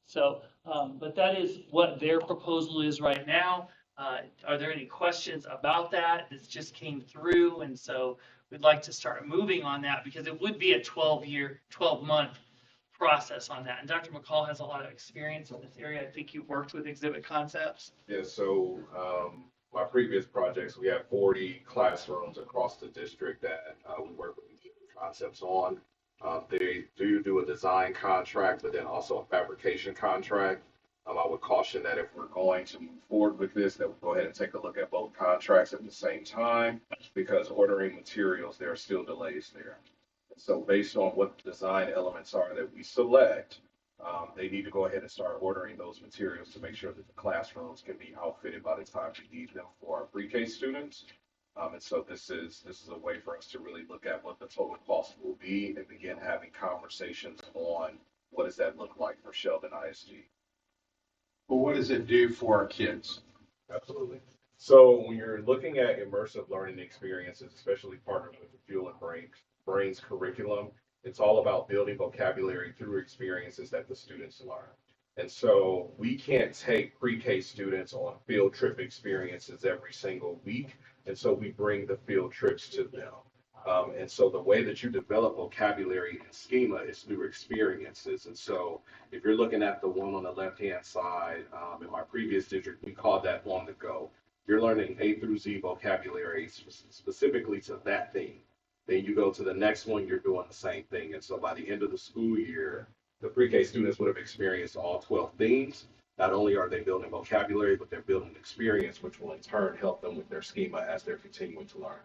Speaker 3: So, but that is what their proposal is right now. Are there any questions about that? This just came through, and so we'd like to start moving on that because it would be a 12-month process on that. And Dr. McCall has a lot of experience in this area. I think you've worked with Exhibit Concepts.
Speaker 2: Yeah, so my previous projects, we have 40 classrooms across the district that we work with Concepts on. They do a design contract, but then also a fabrication contract. I would caution that if we're going to move forward with this, that we'll go ahead and take a look at both contracts at the same time, because ordering materials, there are still delays there. So based on what the design elements are that we select, they need to go ahead and start ordering those materials to make sure that the classrooms can be outfitted by the time we need them for our pre-K students. And so this is a way for us to really look at what the total cost will be and begin having conversations on what does that look like for Sheldon ISD.
Speaker 1: Well, what does it do for our kids?
Speaker 2: Absolutely. So when you're looking at immersive learning experiences, especially partnered with the Fuel and Brains curriculum, it's all about building vocabulary through experiences that the students learn. And so we can't take pre-K students on field trip experiences every single week. And so we bring the field trips to them. And so the way that you develop vocabulary and schema is through experiences. And so if you're looking at the one on the left-hand side, in my previous district, we call that on the go. You're learning A through Z vocabulary specifically to that theme. Then you go to the next one, you're doing the same thing. And so by the end of the school year, the pre-K students would have experienced all 12 themes. Not only are they building vocabulary, but they're building experience, which will in turn help them with their schema as they're continuing to learn.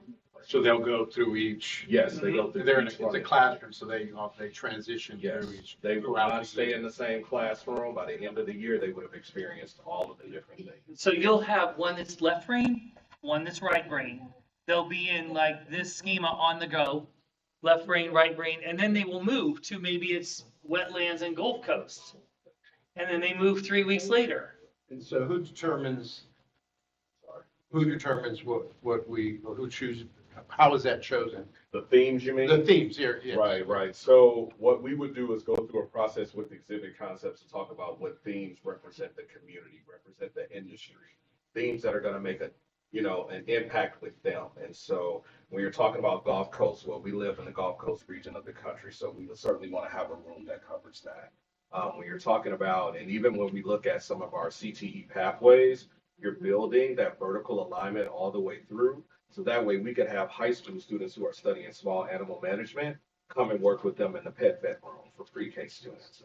Speaker 1: So they'll go through each.
Speaker 2: Yes, they go through.
Speaker 1: They're in
Speaker 2: each
Speaker 1: a,
Speaker 2: one
Speaker 1: it's a
Speaker 2: of
Speaker 1: classroom, so they transition
Speaker 2: Yes,
Speaker 1: through each.
Speaker 2: they will not stay in the same classroom. By the end of the year, they would have experienced all of the different things.
Speaker 3: So you'll have one that's left brain, one that's right brain. They'll be in like this schema on the go, left brain, right brain, and then they will move to maybe it's wetlands and Gulf Coast. And then they move 3 weeks later.
Speaker 1: And so who determines who chooses, how is that chosen?
Speaker 2: The themes, you mean?
Speaker 1: The themes here, yeah.
Speaker 2: Right. So what we would do is go through a process with Exhibit Concepts to talk about what themes represent the community, represent the industry, themes that are going to make an impact with them. And so when you're talking about Gulf Coast, well, we live in the Gulf Coast region of the country, so we would certainly want to have a room that covers that. When you're talking about, and even when we look at some of our CTE pathways, you're building that vertical alignment all the way through. So that way we could have high school students who are studying small animal management come and work with them in the pet vet room for pre-K students.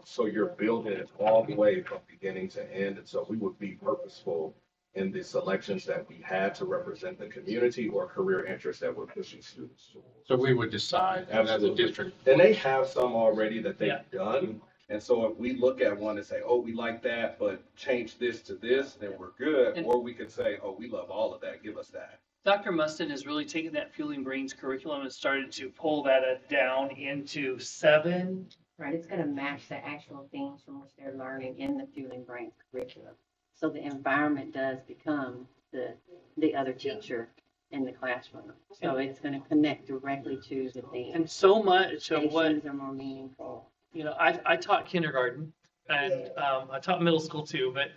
Speaker 2: So you're building it all the way from beginning to end. And so we would be purposeful in the selections that we had to represent the community or career interests that we're pushing students towards.
Speaker 1: So we would decide as a
Speaker 2: Absolutely.
Speaker 1: district.
Speaker 2: And they have some already that they've
Speaker 3: Yeah.
Speaker 2: done. And so if we look at one and say, oh, we like that, but change this to this, then we're good.
Speaker 3: And-
Speaker 2: Or we can say, oh, we love all of that, give us that.
Speaker 3: Dr. Mustin has really taken that Fueling Brains curriculum and started to pull that down into 7.
Speaker 6: Right, it's gonna match the actual things from which they're learning in the Fueling Brains curriculum. So the environment does become the other teacher
Speaker 10: in the classroom. So it's going to connect directly to the thing.
Speaker 3: And so much of what,
Speaker 10: Stations are more meaningful.
Speaker 3: you know, I taught kindergarten and I taught middle school too, but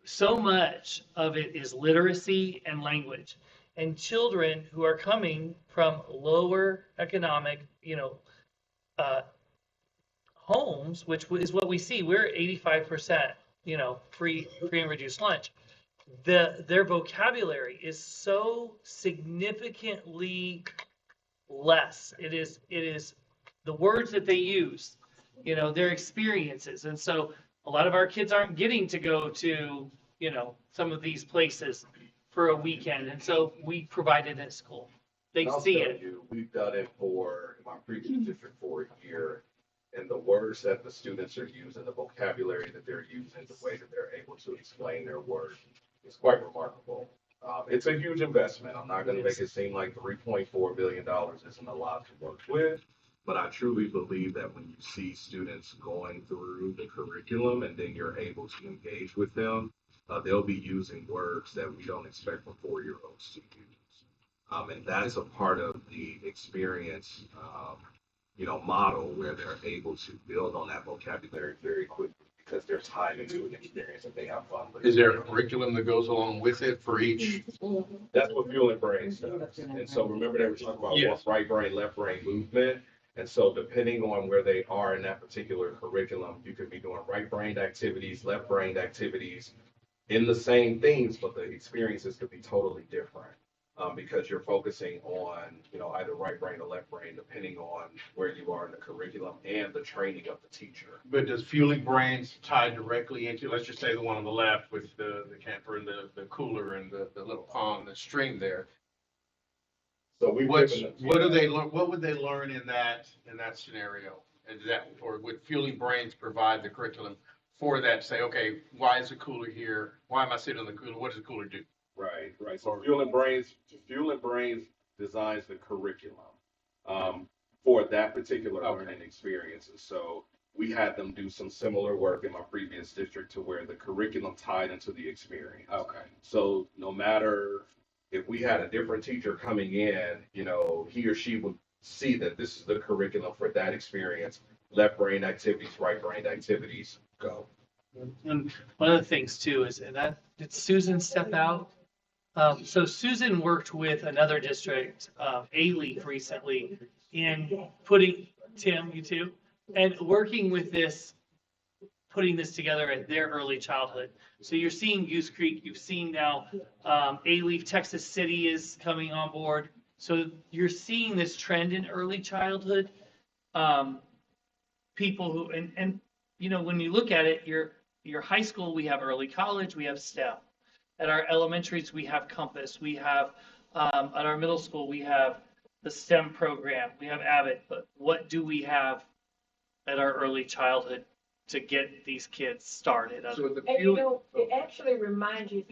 Speaker 3: so much of it is literacy and language. And children who are coming from lower economic, you know, homes, which is what we see, we're 85%, you know, free and reduced lunch. Their vocabulary is so significantly less. It is the words that they use, you know, their experiences. And so a lot of our kids aren't getting to go to, you know, some of these places for a weekend. And so we provide it at school. They
Speaker 2: And I'll
Speaker 3: see
Speaker 2: tell
Speaker 3: it.
Speaker 2: you, we've done it for my previous district for a year. And the words that the students are using, the vocabulary that they're using, the way that they're able to explain their work is quite remarkable. It's a huge investment. I'm not gonna make it seem like $3.4 billion isn't a lot to work with. But I truly believe that when you see students going through the curriculum and then you're able to engage with them, they'll be using words that we don't expect from 4-year-olds to use. And that's a part of the experience, you know, model where they're able to build on that vocabulary very quickly because they're tied into an experience that they have fun with.
Speaker 1: Is there a curriculum that goes along with it for each?
Speaker 2: That's what Fueling Brains does. And so remember they were talking about
Speaker 1: Yes.
Speaker 2: right brain, left brain movement. And so depending on where they are in that particular curriculum, you could be doing right brain activities, left brain activities in the same things, but the experiences could be totally different. Because you're focusing on, you know, either right brain or left brain, depending on where you are in the curriculum and the training of the teacher.
Speaker 1: But does Fueling Brains tie directly into, let's just say the one on the left with the camper and the cooler and the little pond, the stream there?
Speaker 2: So we
Speaker 1: What do they learn? What would they learn in that scenario? And or would Fueling Brains provide the curriculum for that? Say, okay, why is the cooler here? Why am I sitting on the cooler? What does the cooler do?
Speaker 2: Right. So Fueling Brains designs the curriculum for that particular learning experience. And so we had them do some similar work in my previous district to where the curriculum tied into the experience.
Speaker 1: Okay.
Speaker 2: So no matter if we had a different teacher coming in, you know, he or she would see that this is the curriculum for that experience. Left brain activities, right brain activities, go.
Speaker 3: And one of the things too is, and that, did Susan step out? So Susan worked with another district, A-Leaf recently in putting, Tim, you too, and working with this, putting this together at their early childhood. So you're seeing Goose Creek, you've seen now, A-Leaf, Texas City is coming on board. So you're seeing this trend in early childhood. People who, and you know, when you look at it, your high school, we have early college, we have STEM. At our elementaries, we have Compass. We have, at our middle school, we have the STEM program. We have Abbott. But what do we have at our early childhood to get these kids started?
Speaker 1: So the
Speaker 6: And you
Speaker 1: Fueling,
Speaker 6: know, it actually reminds you,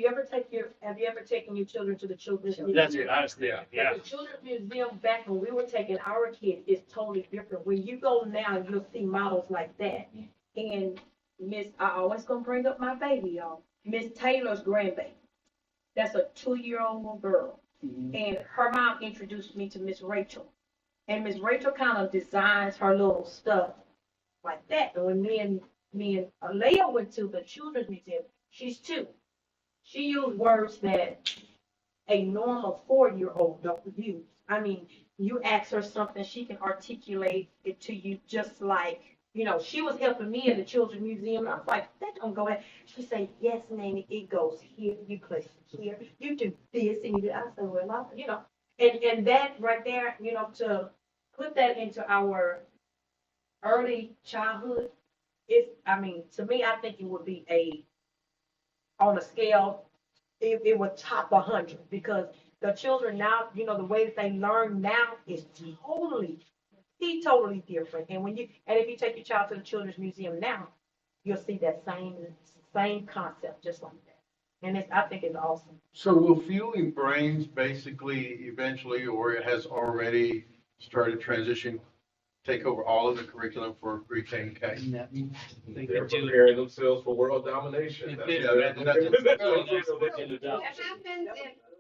Speaker 6: have you ever taken your children to the children's museum?
Speaker 3: That's what I was thinking, yeah.
Speaker 6: The children's museum back when we were taking our kids is totally different. When you go now, you'll see models like that. And I always gonna bring up my baby, y'all. Miss Taylor's grandbaby. That's a 2-year-old girl. And her mom introduced me to Miss Rachel. And Miss Rachel kind of designs her little stuff like that. And when me and Alea went to the children's museum, she's 2. She used words that a normal 4-year-old don't use. I mean, you ask her something, she can articulate it to you just like, you know, she was helping me in the children's museum. And I was like, that don't go there. She said, yes, Nanny, it goes here. You place it here. You do this and you do. I said, well, you know, and that right there, you know, to put that into our early childhood, I mean, to me, I think it would be on a scale, it would top 100 because the children now, you know, the way that they learn now is totally different. And if you take your child to the children's museum now, you'll see that same concept just like that. And I think it's awesome.
Speaker 1: so will Fueling Brains basically eventually, or it has already started transition, take over all of the curriculum for pre-K and K?
Speaker 3: They
Speaker 2: They're
Speaker 3: could do it.
Speaker 2: preparing themselves for world domination.
Speaker 3: If
Speaker 2: That's
Speaker 3: it-
Speaker 2: what
Speaker 3: that's-
Speaker 2: they're doing.
Speaker 6: What happens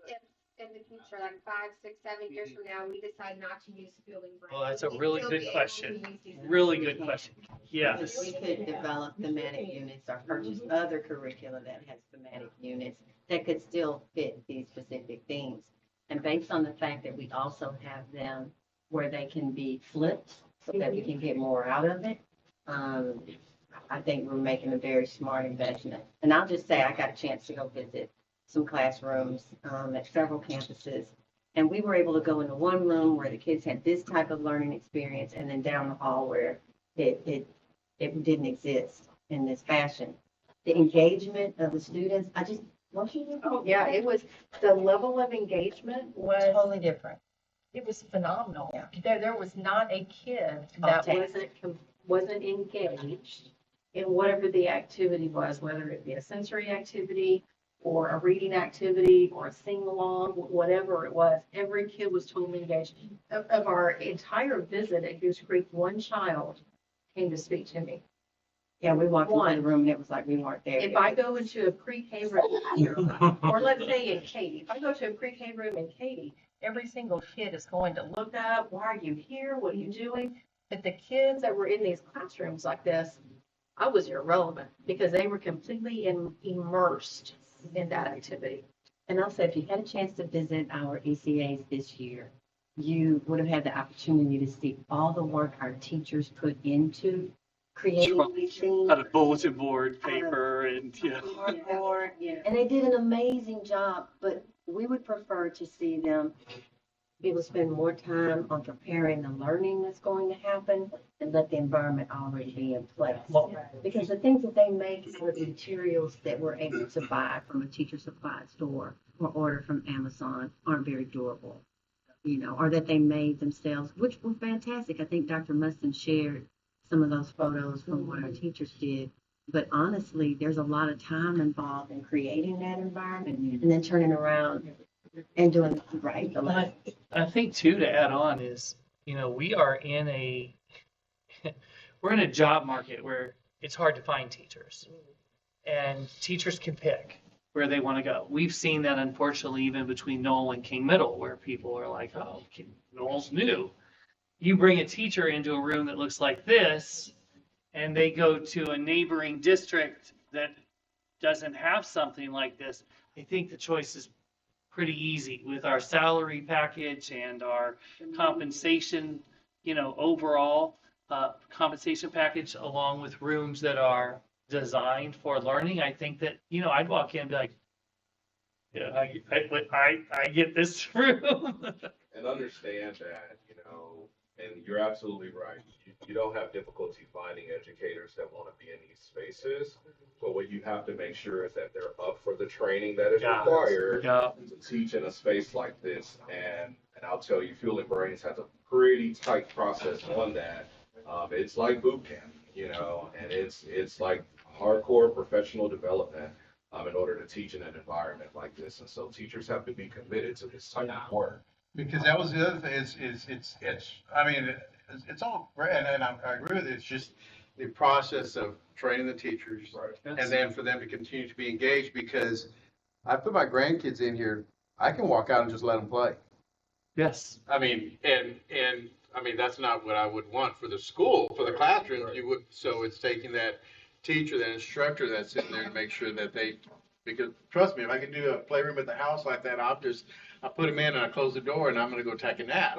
Speaker 6: if in the future
Speaker 11: structure, like 5, 6, 7 years from now, we decide not to use building brands?
Speaker 3: Well, that's a
Speaker 11: Will we
Speaker 3: really
Speaker 11: still
Speaker 3: good
Speaker 11: be able
Speaker 3: question.
Speaker 11: to use these?
Speaker 3: Really good question.
Speaker 10: Because
Speaker 3: Yes.
Speaker 10: we could develop thematic units or purchase other curricula that has thematic units that could still fit these specific themes. And based on the fact that we also have them where they can be flipped so that we can get more out of it, I think we're making a very smart investment. And I'll just say, I got a chance to go visit some classrooms at several campuses. And we were able to go into one room where the kids had this type of learning experience, and then down the hall where it didn't exist in this fashion. The engagement of the students,
Speaker 12: Yeah, it was, the level of engagement was,
Speaker 10: totally different.
Speaker 12: it was phenomenal.
Speaker 10: Yeah.
Speaker 12: There was not a kid that
Speaker 10: Okay.
Speaker 12: wasn't engaged in whatever the activity was, whether it be a sensory activity or a reading activity or a sing-along, whatever it was. Every kid was totally engaged. Of our entire visit at Goose Creek, one child came to speak to me.
Speaker 10: Yeah, we walked into the room and it was like we weren't there.
Speaker 12: If I go into a pre-K room, or let's say in Katy, if I go to a pre-K room in Katy, every single kid is going to look up, why are you here? What are you doing? But the kids that were in these classrooms like this, I was irrelevant because they were completely immersed in that activity.
Speaker 10: And also, if you had a chance to visit our ECAs this year, you would have had the opportunity to see all the work our teachers put into creating these things.
Speaker 3: Out of bulletin board paper and, yeah.
Speaker 10: Cardboard, and they did an amazing job, but we would prefer to see them be able to spend more time on preparing the learning that's going to happen and let the environment already be in place. Because the things that they make are the materials that we're able to buy from a teacher supplied store or order from Amazon aren't very durable, or that they made themselves, which were fantastic. I think Dr. Mustin shared some of those photos from what our teachers did. But honestly, there's a lot of time involved in creating that environment and then turning around and doing it right.
Speaker 3: I think too, to add on is, we are we're in a job market where it's hard to find teachers. And teachers can pick where they want to go. We've seen that unfortunately even between Knoll and King Middle, where people are like, oh, Knoll's new. You bring a teacher into a room that looks like this, and they go to a neighboring district that doesn't have something like this. I think the choice is pretty easy with our salary package and our compensation, overall compensation package, along with rooms that are designed for learning. I think that, I'd walk in and be like, yeah, I get this room.
Speaker 2: And understand that, and you're absolutely right. You don't have difficulty finding educators that want to be in these spaces. But what you have to make sure is that they're up for the training that is required to teach in a space like this. And I'll tell you, Fueling Brains has a pretty tight process on that. It's like boot camp, and it's like hardcore professional development in order to teach in an environment like this. And so teachers have to be committed to this type of work.
Speaker 9: Because that was the other thing, it's all, and I agree with it, it's just the process of training the teachers.
Speaker 2: Right.
Speaker 9: And then for them to continue to be engaged, because I put my grandkids in here, I can walk out and just let them play.
Speaker 3: Yes.
Speaker 9: That's not what I would want for the school, for the classroom.
Speaker 2: Right.
Speaker 9: You would, so it's taking that teacher, that instructor that's in there to make sure that because trust me, if I can do a playroom at the house like that, I put them in and I close the door and I'm gonna go take a nap.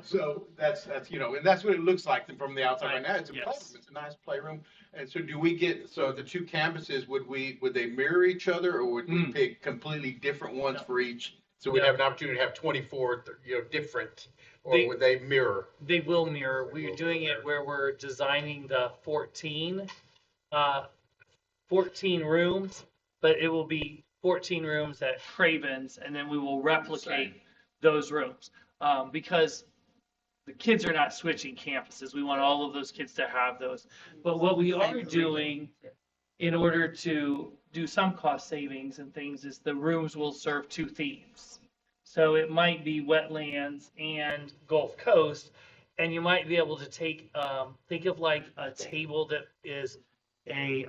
Speaker 9: So that's, and that's what it looks like from the outside right now. It's a playroom, it's a nice playroom. And so the two campuses, would they mirror each other, or would we pick completely different ones for each? So we'd have an opportunity to have 24, different, or would they mirror?
Speaker 3: They will mirror. We're doing it where we're designing the 14 rooms, but it will be 14 rooms at Craven's, and then we will replicate those rooms. Because the kids are not switching campuses. We want all of those kids to have those. But what we are doing in order to do some cost savings and things is the rooms will serve two themes. So it might be wetlands and Gulf Coast, and you might be able to think of like a table that is a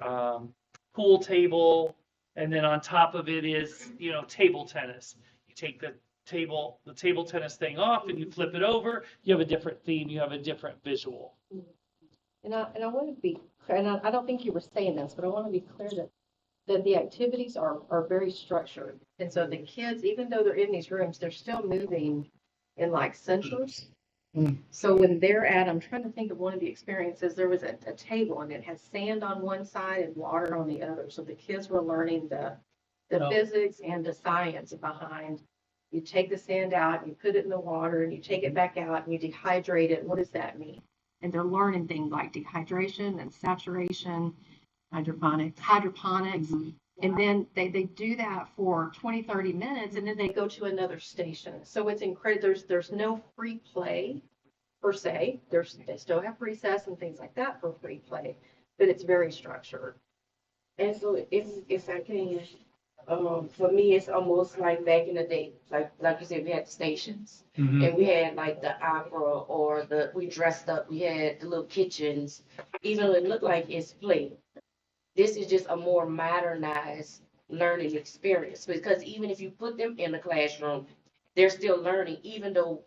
Speaker 3: pool table, and then on top of it is, table tennis. You take the the table tennis thing off and you flip it over, you have a different theme, you have a different visual.
Speaker 12: And I want to be, and I don't think you were saying this, but I want to be clear that the activities are very structured. And so the kids, even though they're in these rooms, they're still moving in like centers. So when they're I'm trying to think of one of the experiences, there was a table and it has sand on one side and water on the other. So the kids were learning the physics and the science behind, you take the sand out, you put it in the water and you take it back out and you dehydrate it. What does that mean? And they're learning things like dehydration and saturation, hydroponics. And then they do that for 20, 30 minutes and then they go to another station. So it's incredible. There's no free play per se. They still have recess and things like that for free play, but it's very structured.
Speaker 6: And so if I can, for me, it's almost like back in the day, like you said, we had the stations. And we had like the opera or we dressed up, we had the little kitchens, even though it looked like it's play. This is just a more modernized learning experience, because even if you put them in the classroom, they're still learning, even though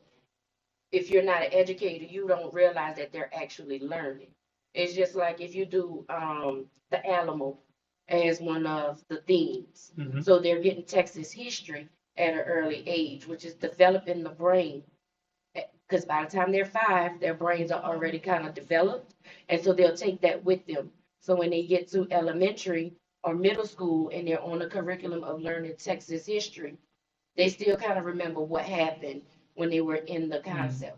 Speaker 6: if you're not an educator, you don't realize that they're actually learning. It's just like if you do the Alamo as one of the themes. So they're getting Texas history at an early age, which is developing the brain. Because by the time they're 5, their brains are already kind of developed. And so they'll take that with them. So when they get to elementary or middle school and they're on the curriculum of learning Texas history, they still kind of remember what happened when they were in the concept.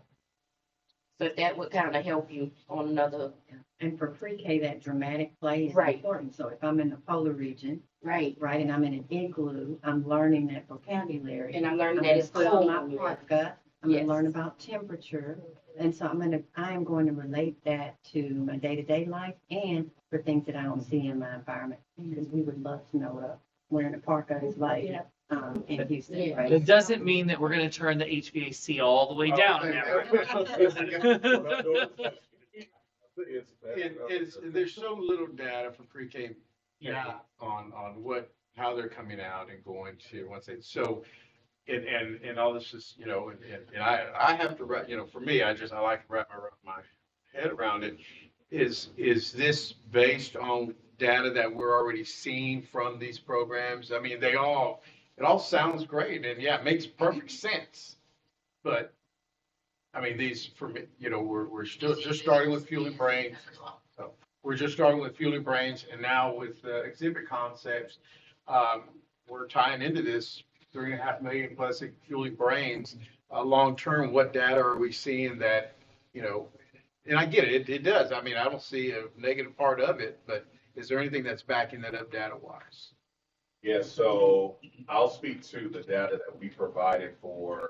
Speaker 6: So that would kind of help you on another.
Speaker 10: And for pre-K, that dramatic play is
Speaker 6: Right.
Speaker 10: important. So if I'm in the polar region,
Speaker 6: Right.
Speaker 10: and I'm in an igloo, I'm learning that vocabulary.
Speaker 6: And I'm learning
Speaker 10: I'm
Speaker 6: that
Speaker 10: gonna
Speaker 6: it's
Speaker 10: put
Speaker 6: cold.
Speaker 10: on my parka. I'm
Speaker 6: Yes.
Speaker 10: gonna learn about temperature. And so I am going to relate that to my day-to-day life and for things that I don't see in my environment. Because we would love to know what wearing a parka is like in Houston,
Speaker 6: Yeah.
Speaker 10: right?
Speaker 3: It doesn't mean that we're gonna turn the HVAC all the way down there.
Speaker 9: There's so little data from pre-K
Speaker 3: Yeah.
Speaker 9: on how they're coming out and going to once they, so, and all this is, and I have to wrap, for me, I like to wrap my head around it. Is this based on data that we're already seeing from these programs? I mean, it all sounds great and yeah, it makes perfect sense. But I mean, these, for me, we're still just starting with Fueling Brains. So we're just starting with Fueling Brains, and now with exhibit concepts, we're tying into this 3.5 million plus Fueling Brains. Long term, what data are we seeing that, and I get it, it does. I mean, I don't see a negative part of it, but is there anything that's backing that up data wise?
Speaker 2: Yeah, so I'll speak to the data that we provided for,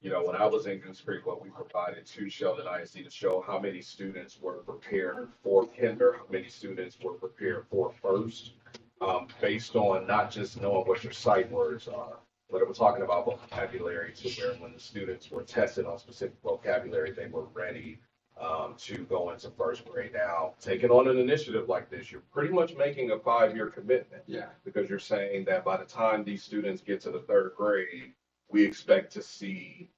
Speaker 2: when I was in Goose Creek, what we provided to Sheldon ISD to show how many students were prepared for kinder, how many students were prepared for first, based on not just knowing what your sight words are, but we're talking about vocabulary to where when the students were tested on specific vocabulary, they were ready to go into first grade. Now, taking on an initiative like this, you're pretty much making a 5-year commitment.
Speaker 9: Yeah.
Speaker 2: Because you're saying that by the time these students get to the 3rd grade, we expect to see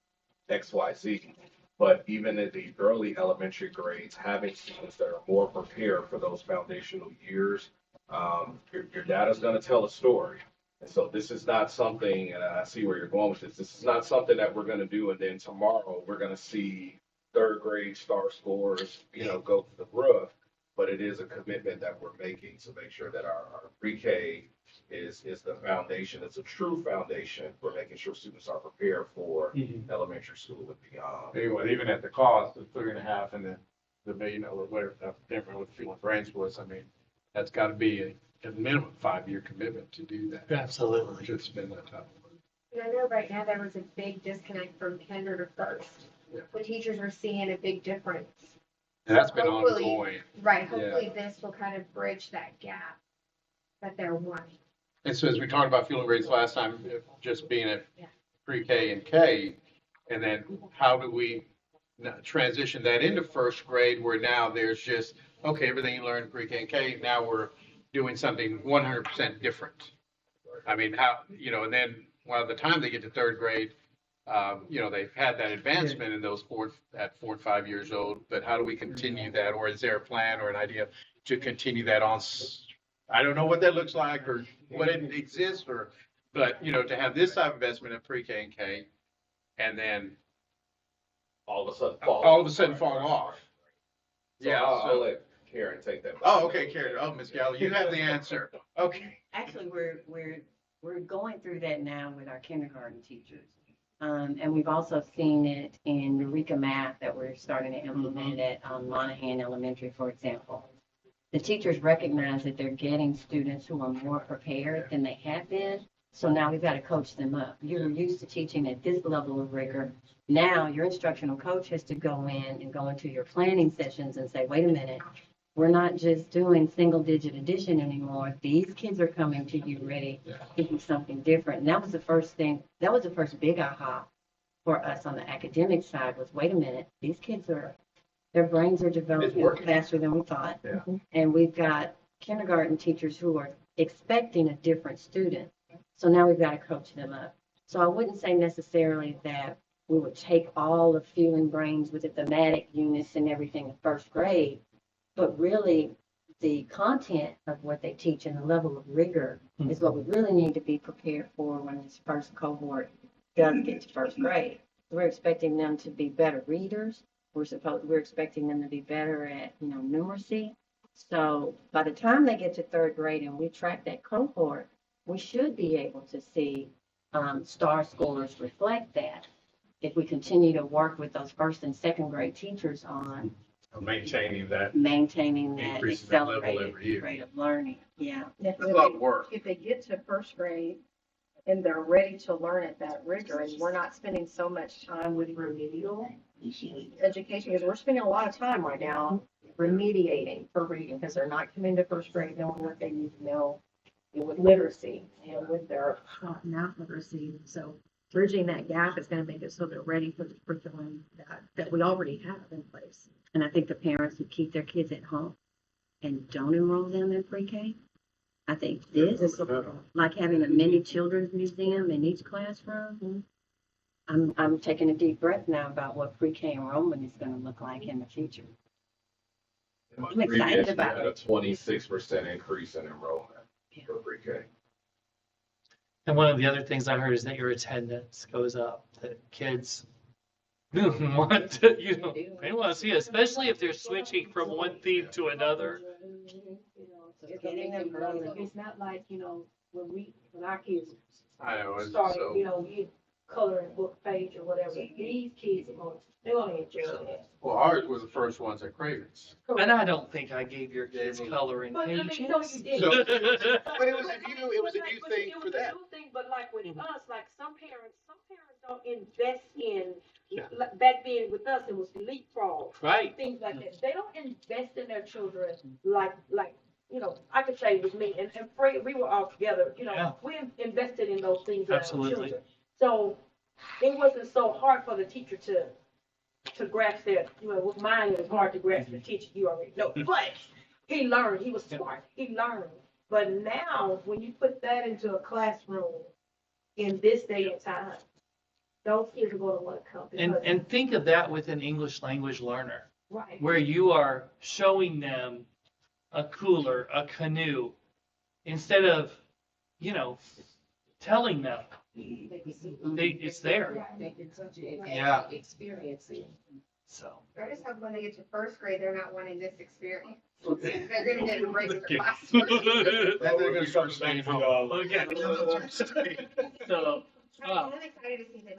Speaker 2: X, Y, Z. But even in the early elementary grades, having students that are more prepared for those foundational years, your data's going to tell a story. And so this is not something, and I see where you're going with this, this is not something that we're going to do and then tomorrow we're going to see 3rd grade star scores, go through the roof. But it is a commitment that we're making to make sure that our pre-K is the foundation. It's a true foundation for making sure students are prepared for elementary school and beyond.
Speaker 9: Anyway, even at the cost of 3.5 and the million or whatever, different what Fueling Brains was, I mean, that's got to be a minimum 5-year commitment to do that.
Speaker 3: Absolutely.
Speaker 9: To spend that time.
Speaker 11: And I know right now there was a big disconnect from kinder to first.
Speaker 9: Yeah.
Speaker 11: The teachers are seeing a big difference.
Speaker 9: And that's been
Speaker 11: Hopefully-
Speaker 9: ongoing.
Speaker 11: Right, hopefully this will kind of bridge that gap that they're wanting.
Speaker 9: And so as we talked about Fueling Brains last time, just being at pre-K and K, and then how do we transition that into first grade where now there's just, okay, everything you learned in pre-K and K, now we're doing something 100% different. I mean, how, and then by the time they get to 3rd grade, you know, they've had that advancement in those at 4 and 5 years old, but how do we continue that? Or is there a plan or an idea to continue that on? I don't know what that looks like or what it exists but you know, to have this type of investment in pre-K and K and then
Speaker 2: All of a sudden
Speaker 9: fall off.
Speaker 2: Yeah, I'll let Karen take that.
Speaker 9: Oh, okay, Karen. Oh, Ms. Gallo, you have the answer. Okay.
Speaker 10: Actually, we're going through that now with our kindergarten teachers. And we've also seen it in Eureka Math that we're starting to implement at Monahan Elementary, for example. The teachers recognize that they're getting students who are more prepared than they have been. So now we've got to coach them up. You're used to teaching at this level of rigor. Now your instructional coach has to go in and go into your planning sessions and say, wait a minute, we're not just doing single digit addition anymore. These kids are coming to you ready to do something different. And that was the first thing, that was the first big aha for us on the academic side was, wait a minute, these kids their brains are developing faster than we thought.
Speaker 2: Yeah.
Speaker 10: And we've got kindergarten teachers who are expecting a different student. So now we've got to coach them up. So I wouldn't say necessarily that we would take all of fueling brains with the thematic units and everything in first grade, but really the content of what they teach and the level of rigor is what we really need to be prepared for when this first cohort does get to first grade. We're expecting them to be better readers. We're expecting them to be better at, you know, numeracy. So by the time they get to third grade and we track that cohort, we should be able to see STAR scores reflect that if we continue to work with those first and second grade teachers on
Speaker 1: Maintaining that.
Speaker 9: Increasing that level every
Speaker 10: accelerated
Speaker 9: year.
Speaker 10: rate of learning. Yeah.
Speaker 12: If
Speaker 9: That's a lot of work.
Speaker 12: if they get to first grade and they're ready to learn at that rigor, and we're not spending so much time with remedial education, because we're spending a lot of time right now remediating for reading, because they're not coming to first grade knowing what they need to know with literacy and with their math literacy. So bridging that gap is going to make it so they're ready for the curriculum that we already have in place.
Speaker 10: And I think the parents who keep their kids at home and don't enroll them in pre-K, I think this, like having a mini children's museum in each classroom, I'm taking a deep breath now about what pre-K enrollment is going to look like in the future. I'm excited about
Speaker 2: it. A 26% increase in enrollment for pre-K.
Speaker 3: And one of the other things I heard is that your attendance goes up, that kids want to, you know, they want to see it, especially if they're switching from one theme to another.
Speaker 6: It's not like, you know, when our kids
Speaker 9: I know, it's
Speaker 6: started,
Speaker 9: so.
Speaker 6: you know, we coloring book page or whatever. These kids they're gonna enjoy it.
Speaker 9: Well, ours were the first ones at Cravens.
Speaker 3: And I don't think I gave your kids coloring
Speaker 6: But I mean,
Speaker 3: pages.
Speaker 6: no, you didn't.
Speaker 9: So- But it was a new
Speaker 6: But
Speaker 9: thing
Speaker 6: it
Speaker 9: for
Speaker 6: was a
Speaker 9: them.
Speaker 6: new thing, but like with us, like some parents don't invest in,
Speaker 3: Yeah.
Speaker 6: like back then with us, it was leapfrog.
Speaker 3: Right.
Speaker 6: Things like that. They don't invest in their children like, you know, I could say with me and Fred, we were all together, you know,
Speaker 3: Yeah.
Speaker 6: we invested in those things in our
Speaker 3: Absolutely.
Speaker 6: children. So it wasn't so hard for the teacher to grasp that, you know, with mine, it was hard to grasp the teacher, you already know. But he learned, he was smart, he learned. But now, when you put that into a classroom in this day and time, those kids are gonna wanna come. because-
Speaker 3: And think of that with an English language learner,
Speaker 6: Right.
Speaker 3: where you are showing them a cooler, a canoe, instead of, you know, telling them. It's there. Yeah. So.
Speaker 11: I just hope when they get to first grade, they're not wanting this experience. They're gonna get a break in their classroom.
Speaker 9: Then they're gonna start staying home.
Speaker 3: Okay. So,
Speaker 11: I'm excited to see the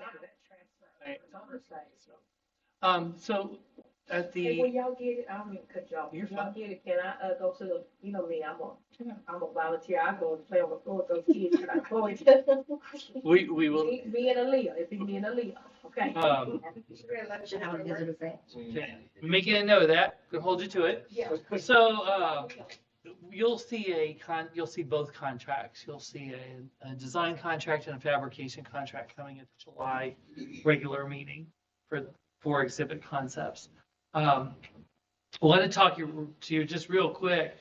Speaker 11: transfer.
Speaker 3: so at
Speaker 6: Hey, when
Speaker 3: the,
Speaker 6: y'all get it, I don't mean to cut y'all.
Speaker 3: You're
Speaker 6: When y'all
Speaker 3: fine.
Speaker 6: get it, can I, go to the, you know me, I'm a volunteer. I go and play on the floor with those kids. And I go and
Speaker 3: we will,
Speaker 6: me and Aaliyah, it'd be me and Aaliyah, okay?
Speaker 11: Should have a visitor thing.
Speaker 3: okay, making a note of that, we'll hold you to it.
Speaker 6: Yeah.
Speaker 3: So, you'll see both contracts. You'll see a design contract and a fabrication contract coming at the July regular meeting for exhibit concepts. I want to talk to you just real quick,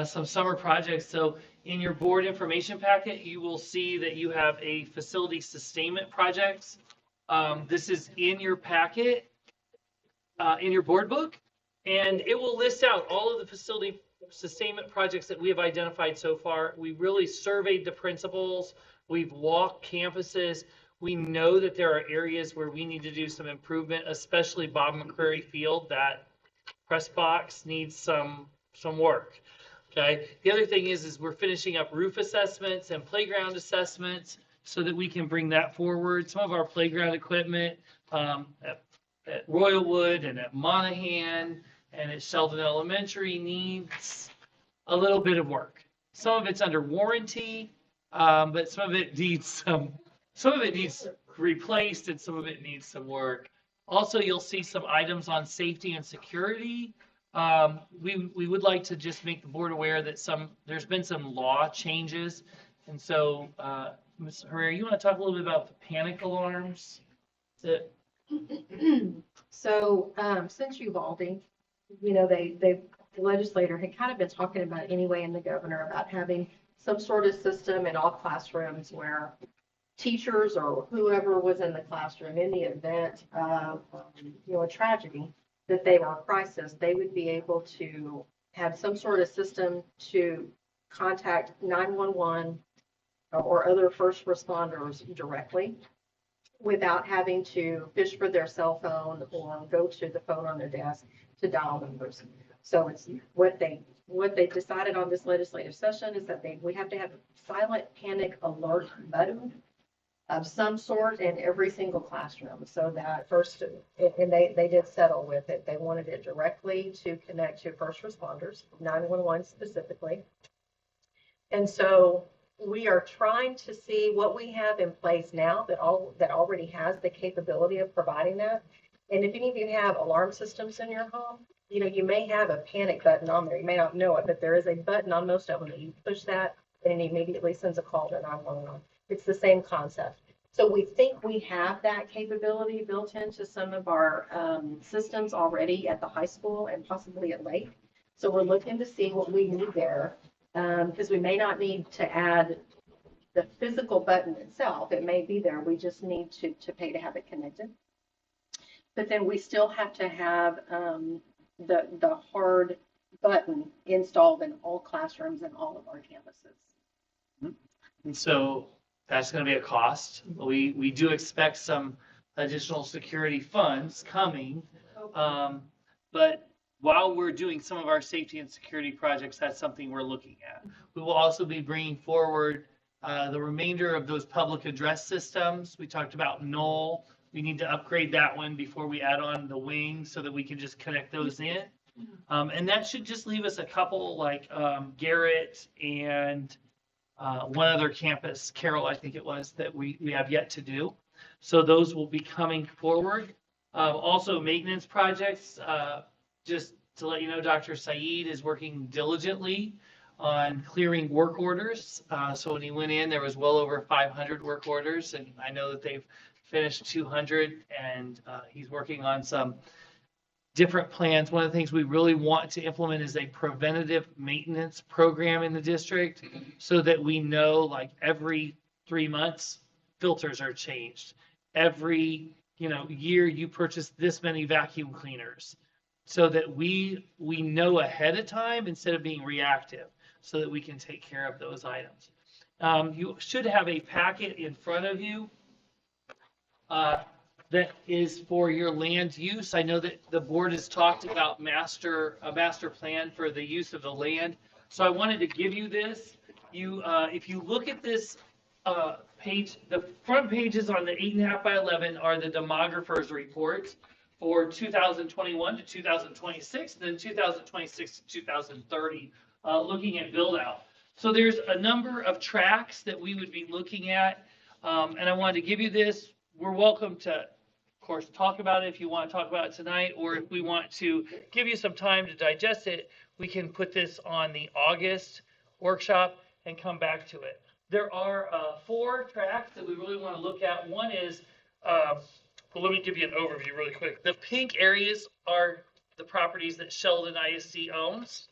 Speaker 3: some summer projects. So in your board information packet, you will see that you have a facility sustainment projects This is in your packet, in your board book, and it will list out all of the facility sustainment projects that we have identified so far. We really surveyed the principals. We've walked campuses. We know that there are areas where we need to do some improvement, especially Bob McCreary Field. That press box needs some work. Okay. The other thing is we're finishing up roof assessments and playground assessments so that we can bring that forward. Some of our playground equipment at Royalwood and at Monahan and at Sheldon Elementary needs a little bit of work. Some of it's under warranty, but some of it needs replaced and some of it needs some work. Also, you'll see some items on safety and security. We would like to just make the board aware that there's been some law changes. And so, Ms. Herrera, you want to talk a little bit about the panic alarms?
Speaker 12: So, since Uvalde, the legislator had kind of been talking about anyway, and the governor, about having some sort of system in all classrooms where teachers or whoever was in the classroom, in the event of, a tragedy, that they were a crisis, they would be able to have some sort of system to contact 911 or other first responders directly without having to fish for their cell phone or go to the phone on their desk to dial numbers. So it's what they decided on this legislative session is that we have to have a silent panic alert button of some sort in every single classroom. So that first, and they did settle with it. They wanted it directly to connect to first responders, 911 specifically. And so we are trying to see what we have in place now that already has the capability of providing that. And if any of you have alarm systems in your home, you may have a panic button on there. You may not know it, but there is a button on most of them that you push that and it immediately sends a call to 911. It's the same concept. So we think we have that capability built into some of our systems already at the high school and possibly at Lake. So we're looking to see what we need there, because we may not need to add the physical button itself. It may be there. We just need to pay to have it connected. But then we still have to have the hard button installed in all classrooms and all of our campuses.
Speaker 3: And so that's going to be a cost. We do expect some additional security funds coming. But while we're doing some of our safety and security projects, that's something we're looking at. We will also be bringing forward the remainder of those public address systems. We talked about Knoll. We need to upgrade that one before we add on the wing so that we can just connect those in. And that should just leave us a couple like Garrett and one other campus, Carroll, I think it was, that we have yet to do. So those will be coming forward. Also maintenance projects, just to let you know, Dr. Saeed is working diligently on clearing work orders. So when he went in, there was well over 500 work orders, and I know that they've finished 200, and he's working on some different plans. One of the things we really want to implement is a preventative maintenance program in the district so that we know like every 3 months filters are changed. Every year you purchase this many vacuum cleaners so that we know ahead of time instead of being reactive so that we can take care of those items. You should have a packet in front of you that is for your land use. I know that the board has talked about a master plan for the use of the land. So I wanted to give you this. If you look at this page, the front pages on the 8.5 by 11 are the demographer's reports for 2021 to 2026, and then 2026 to 2030, looking at build out. So there's a number of tracks that we would be looking at, and I wanted to give you this. We're welcome to, of course, talk about it if you want to talk about it tonight, or if we want to give you some time to digest it, we can put this on the August workshop and come back to it. There are 4 tracks that we really want to look at. One is, well, let me give you an overview really quick. The pink areas are the properties that Sheldon ISD owns,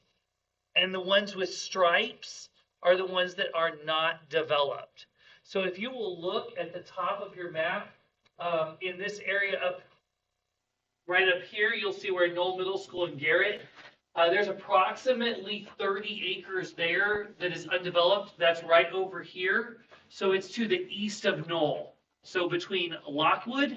Speaker 3: and the ones with stripes are the ones that are not developed. So if you will look at the top of your map, In this area up, right up here, you'll see where Knoll Middle School and Garrett. There's approximately 30 acres there that is undeveloped. That's right over here. So it's to the east of Knoll. So between Lockwood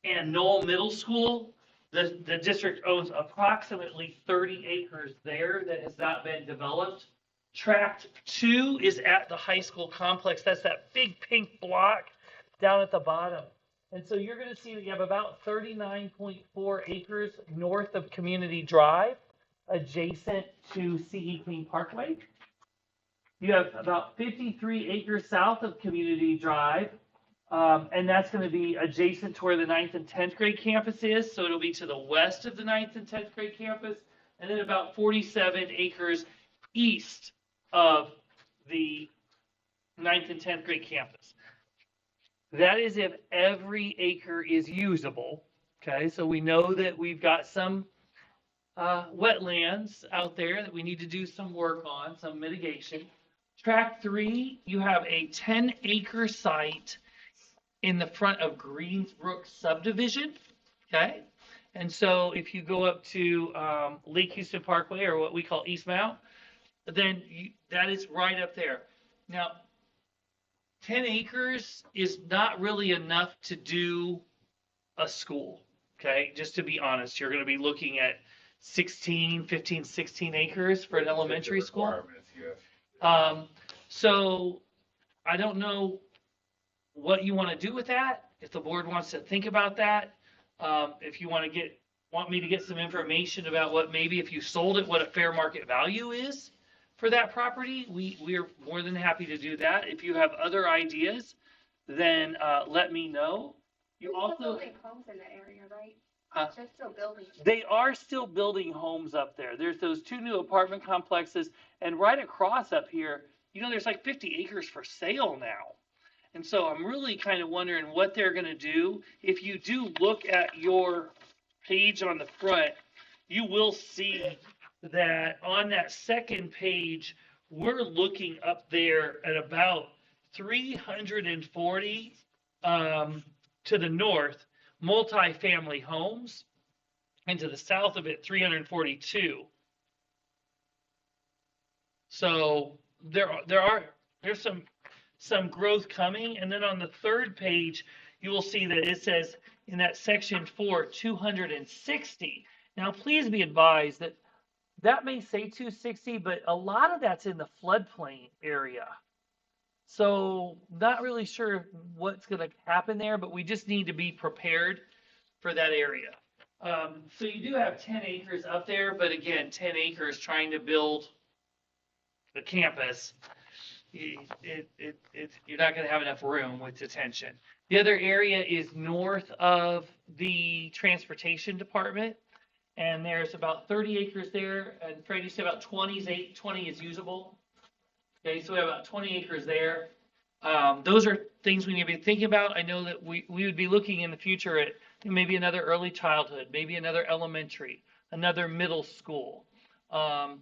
Speaker 3: and Knoll Middle School, the district owns approximately 30 acres there that has not been developed. Tract 2 is at the high school complex. That's that big pink block down at the bottom. And so you're going to see that you have about 39.4 acres north of Community Drive, adjacent to CE Clean Parkway. You have about 53 acres south of Community Drive, and that's going to be adjacent to where the 9th and 10th grade campus is. So it'll be to the west of the 9th and 10th grade campus, and then about 47 acres east of the 9th and 10th grade campus. That is if every acre is usable. Okay, so we know that we've got some wetlands out there that we need to do some work on, some mitigation. Tract 3, you have a 10-acre site in the front of Greensbrook subdivision. Okay, and so if you go up to Lake Houston Parkway, or what we call East Mount, then that is right up there. Now, 10 acres is not really enough to do a school. Okay, just to be honest, you're going to be looking at 16 acres for an elementary school. So I don't know what you want to do with that. If the board wants to think about that, if you want me to get some information about what maybe if you sold it, what a fair market value is for that property, we're more than happy to do that. If you have other ideas, then let me know. You
Speaker 11: They're
Speaker 3: also
Speaker 11: still building homes in that area, right? They're still building.
Speaker 3: They are still building homes up there. There's those 2 new apartment complexes, and right across up here, there's like 50 acres for sale now. And so I'm really kind of wondering what they're going to do. If you do look at your page on the front, you will see that on that second page, we're looking up there at about 340 to the north, multifamily homes, and to the south of it, 342. So there's some growth coming. And then on the third page, you will see that it says in that section 4, 260. Now, please be advised that may say 260, but a lot of that's in the floodplain area. So not really sure what's going to happen there, but we just need to be prepared for that area. So you do have 10 acres up there, but again, 10 acres trying to build a campus, you're not going to have enough room with detention. The other area is north of the transportation department, and there's about 30 acres there. And Freddie said about 20 is usable. Okay, so we have about 20 acres there. Those are things we need to be thinking about. I know that we would be looking in the future at maybe another early childhood, maybe another elementary, another middle school,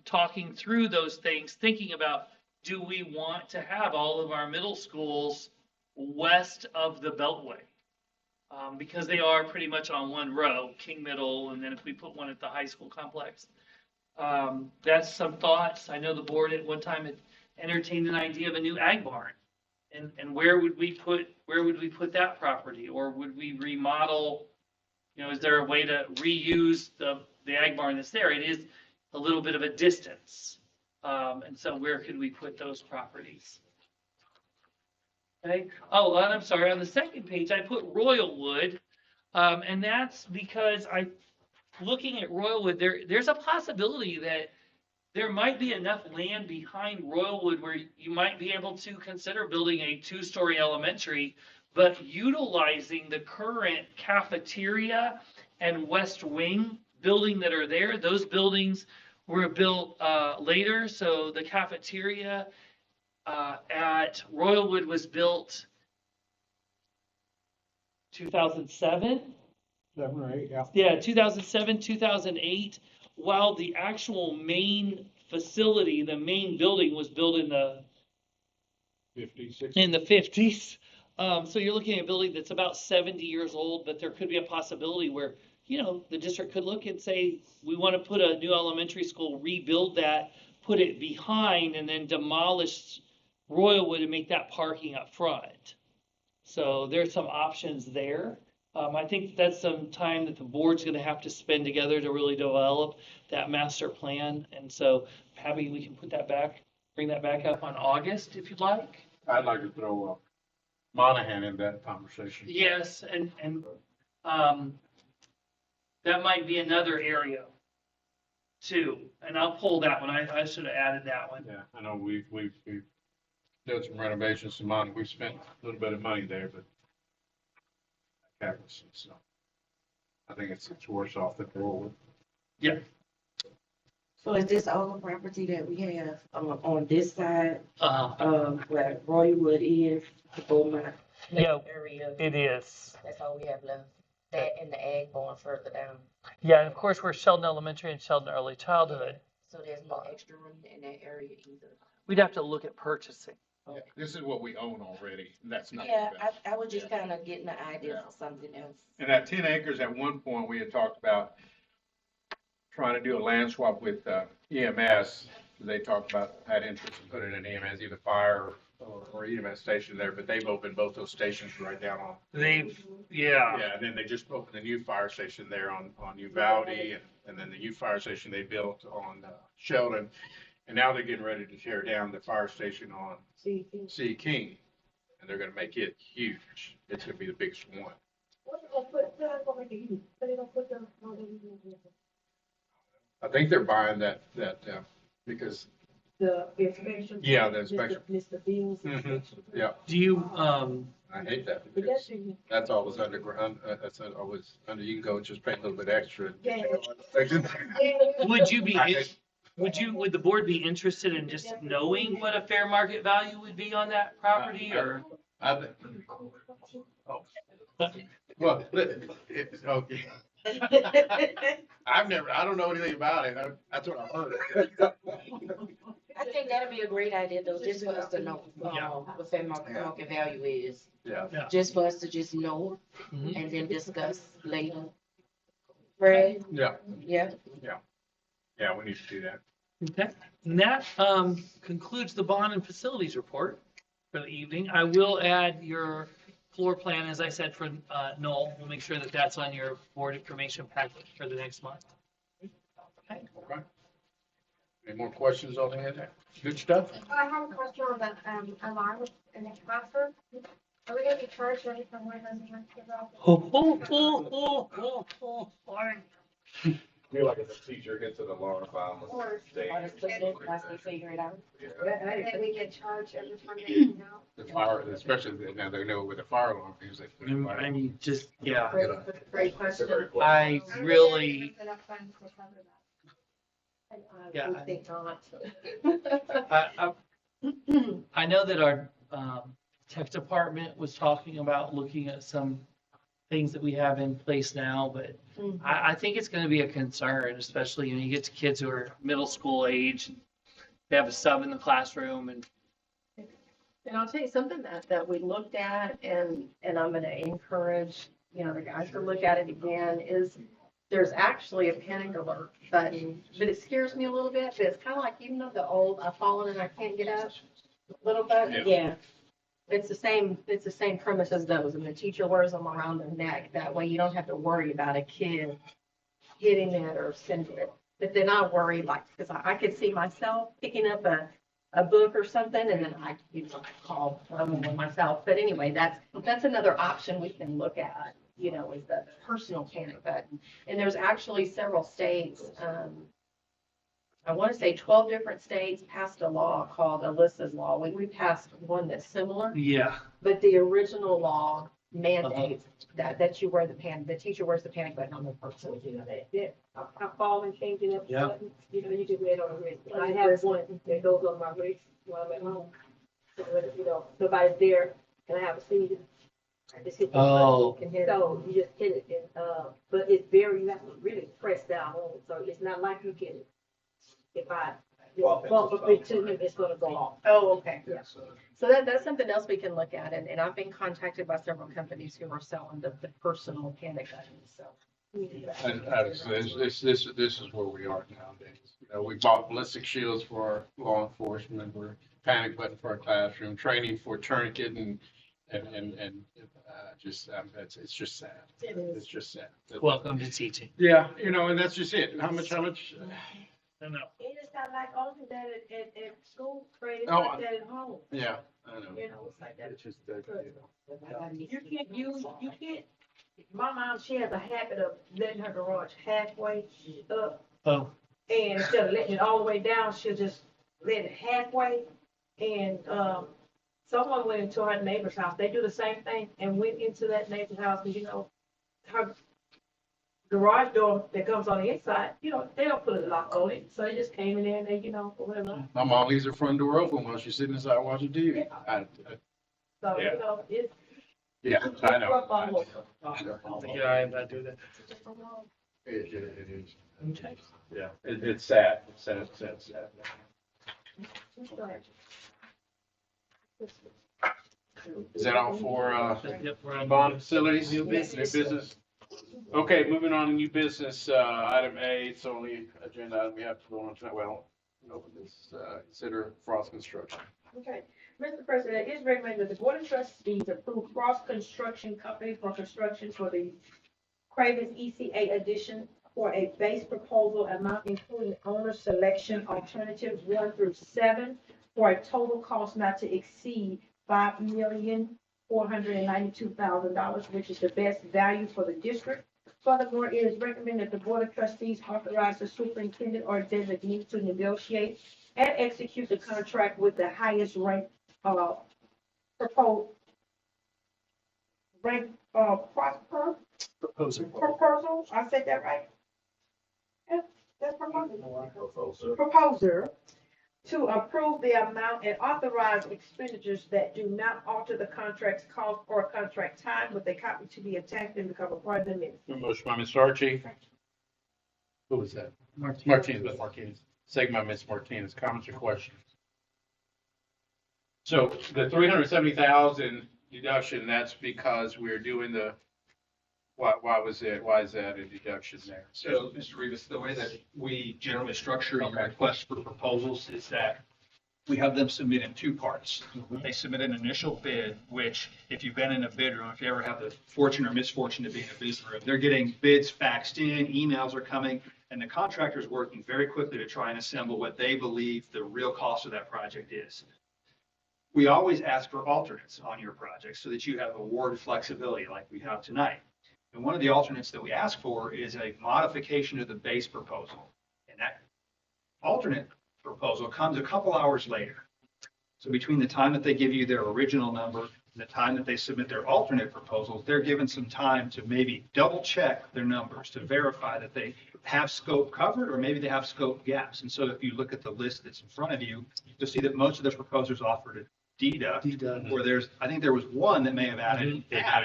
Speaker 3: talking through those things, thinking about, do we want to have all of our middle schools west of the Beltway? Because they are pretty much on one row, King Middle, and then if we put one at the high school complex. That's some thoughts. I know the board at one time had entertained an idea of a new ag barn. And where would we put that property? Or would we remodel, is there a way to reuse the ag barn that's there? It is a little bit of a distance. And so where could we put those properties? Okay. Oh, and I'm sorry, on the second page, I put Royalwood. And that's because looking at Royalwood, there's a possibility that there might be enough land behind Royalwood where you might be able to consider building a 2-story elementary, but utilizing the current cafeteria and West Wing building that are there. Those buildings were built later, so the cafeteria at Royalwood was built 2007.
Speaker 1: 7 or 8, yeah.
Speaker 3: Yeah, 2007, 2008. While the actual main facility, the main building was built in the
Speaker 1: 50s, 60s.
Speaker 3: in the 50s. So you're looking at a building that's about 70 years old, but there could be a possibility where, the district could look and say, we want to put a new elementary school, rebuild that, put it behind, and then demolish Royalwood and make that parking up front. So there's some options there. I think that's some time that the board's gonna have to spend together to really develop that master plan. And so Abby, we can bring that back up on August if you'd like.
Speaker 1: I'd like to throw Monahan in that conversation.
Speaker 3: Yes, and that might be another area too. And I'll pull that one. I should have added that one.
Speaker 1: Yeah, I know we've done some renovations, we spent a little bit of money there, but so I think it's worse off than Royalwood.
Speaker 6: So is this all the property that we have on this side,
Speaker 3: Uh,
Speaker 6: where Royalwood is, the Beaumont
Speaker 3: Yeah,
Speaker 6: area?
Speaker 3: it is.
Speaker 6: That's all we have left. That and the ag going further down.
Speaker 3: Yeah, and of course, we're Sheldon Elementary and Sheldon Early Childhood.
Speaker 6: So there's no extra room in that area either.
Speaker 3: We'd have to look at purchasing.
Speaker 1: Yeah, this is what we own already, and that's not.
Speaker 6: Yeah,
Speaker 1: bad.
Speaker 6: I was just kind of getting the idea for something else.
Speaker 1: And that 10 acres, at one point, we had talked about trying to do a land swap with EMS. They talked about, had interest in putting an EMS, either fire or EMS station there, but they've opened both those stations right down on.
Speaker 3: Yeah.
Speaker 1: Yeah, and then they just opened a new fire station there on Uvalde, and then the new fire station they built on Sheldon. And now they're getting ready to tear down the fire station on C. King, and they're gonna make it huge. It's gonna be the biggest one. I think they're buying that, because,
Speaker 6: The inspection.
Speaker 1: yeah, the inspection.
Speaker 6: Mr. Beals.
Speaker 1: Mhm. Yeah,
Speaker 3: Do you,
Speaker 1: I hate that,
Speaker 6: But
Speaker 1: because
Speaker 6: that's,
Speaker 1: that's always underground, that's always under, you can go and just pay a little bit extra.
Speaker 6: Yeah.
Speaker 3: would you be,
Speaker 1: I think-
Speaker 3: would the board be interested in just knowing what a fair market value would be on that property or?
Speaker 1: I think- oh. Well, it's, okay. I don't know anything about it. That's what I heard.
Speaker 6: I think that'd be a great idea though, just for us to know,
Speaker 3: Yeah.
Speaker 6: what fair market value is.
Speaker 1: Yeah.
Speaker 6: Just for us to just know
Speaker 3: Mhm.
Speaker 6: and then discuss later. Fred?
Speaker 1: Yeah,
Speaker 6: Yeah.
Speaker 1: yeah, we need to do that.
Speaker 3: Okay, and that concludes the bond and facilities report for the evening. I will add your floor plan, as I said, for Noel. We'll make sure that that's on your board information packet for the next month. Okay.
Speaker 1: Okay. Any more questions on that? Good stuff?
Speaker 11: I have a question on the alarm in the classroom. Are we gonna be charged any from when those alarms go off?
Speaker 2: Feel like if a teacher hits an alarm, I'm
Speaker 11: Or
Speaker 6: Once we figure it out.
Speaker 11: that we get charged every time they come out?
Speaker 1: The fire, especially now they know with the fire alarm, because they put it
Speaker 3: I
Speaker 1: right.
Speaker 3: mean, just, yeah,
Speaker 11: Great question.
Speaker 3: I really,
Speaker 11: Is enough funds to cover that?
Speaker 3: Yeah,
Speaker 12: I think not.
Speaker 3: I know that our tech department was talking about looking at some things that we have in place now, but I think it's gonna be a concern, especially, you get to kids who are middle school age. They have a sub in the classroom and,
Speaker 12: And I'll tell you something that we looked at and I'm gonna encourage, the guys to look at it again, is there's actually a panic alert button, but it scares me a little bit, but it's kind of like, even though the old I've fallen and I can't get up little button.
Speaker 6: Yeah.
Speaker 12: It's the same premise as those, and the teacher wears them around their neck. That way you don't have to worry about a kid hitting it or sending it. But then I worry, because I could see myself picking up a book or something, and then I call myself. But anyway, that's another option we can look at, is the personal panic button. And there's actually several states, I want to say 12 different states passed a law called Alyssa's Law. We passed one that's similar,
Speaker 3: yeah.
Speaker 12: but the original law mandates that you wear the teacher wears the panic button on the person.
Speaker 6: I fall and change it up.
Speaker 3: Yeah.
Speaker 6: You can wear it on the wrist. I have one that goes on my wrist when I'm at home. So that, nobody's there and I have a seizure. I just hit the
Speaker 3: Oh.
Speaker 6: button. So you just hit it and, but it's very, you have to really press down on it. So it's not like you can, if I bump up into him, it's gonna go off.
Speaker 12: Oh, okay.
Speaker 6: Yeah.
Speaker 12: So that's something else we can look at, and I've been contacted by several companies who are selling the personal panic buttons, so.
Speaker 9: And this is where we are nowadays. You know, we bought ballistic shields for our law enforcement, we're panic button for our classroom, training for tourniquet and it's just sad. It's just sad.
Speaker 3: Welcome to teaching.
Speaker 9: Yeah, you know, and that's just it. How much,
Speaker 3: I know.
Speaker 6: And it's not like only that at school, Fred, it's
Speaker 9: Oh,
Speaker 6: like that at home,
Speaker 9: yeah, I know.
Speaker 6: you know, it's like that.
Speaker 9: It's just that,
Speaker 6: You can't, my mom, she has a habit of letting her garage halfway up.
Speaker 3: Oh.
Speaker 6: And instead of letting it all the way down, she'll just let it halfway. And, someone went into her neighbor's house. They do the same thing and went into that neighbor's house and, you know, her garage door that comes on the inside, you know, they don't put a lock on it. So they just came in there and they, you know, or whatever.
Speaker 9: My mom leaves her front door open while she's sitting inside watching TV.
Speaker 6: So,
Speaker 9: Yeah.
Speaker 6: you know, it's.
Speaker 9: Yeah, I know.
Speaker 6: rough all over.
Speaker 3: Yeah, I do that.
Speaker 9: It is. Yeah, it's sad, sad. Is that all for,
Speaker 3: Yep, we're on
Speaker 9: bond facilities?
Speaker 3: New
Speaker 9: New
Speaker 3: business.
Speaker 9: business? Okay, moving on to new business, item A, it's the only agenda item we have to go on tonight. Well, open this, consider Frost Construction.
Speaker 6: Okay, Mr. President, it is recommended that the Board of Trustees approve Cross Construction Company for construction for the Cravens ECA addition for a base proposal amount including owner selection alternatives 1 through 7 for a total cost not to exceed $5,492,000, which is the best value for the district. Furthermore, it is recommended that the Board of Trustees authorize the superintendent or designee to negotiate and execute the contract with the highest rank, proposal, I said that right? Yeah, that's proposer, to approve the amount and authorize expenditures that do not alter the contract's cost or contract time, with a copy to be attached and become a part of the minutes.
Speaker 9: Motion by Ms. Archie. Who was that? Martinez, Ms. Martinez. Second by Ms. Martinez. Comments or questions? So the 370,000 deduction, that's because we're doing the, why is that a deduction there?
Speaker 8: So, Mr. Rivas, the way that we generally structure your request for proposals is that we have them submit in two parts. They submit an initial bid, which if you've been in a bid room, if you ever have the fortune or misfortune to be in a bid room, they're getting bids faxed in, emails are coming, and the contractor's working very quickly to try and assemble what they believe the real cost of that project is. We always ask for alternates on your project so that you have award flexibility like we have tonight. And one of the alternates that we ask for is a modification of the base proposal. And that alternate proposal comes a couple hours later. So between the time that they give you their original number and the time that they submit their alternate proposals, they're given some time to maybe double check their numbers to verify that they have scope covered or maybe they have scope gaps. And so if you look at the list that's in front of you, you'll see that most of the proposers offered a deduct, where I think there was one that may have added.
Speaker 9: Yeah,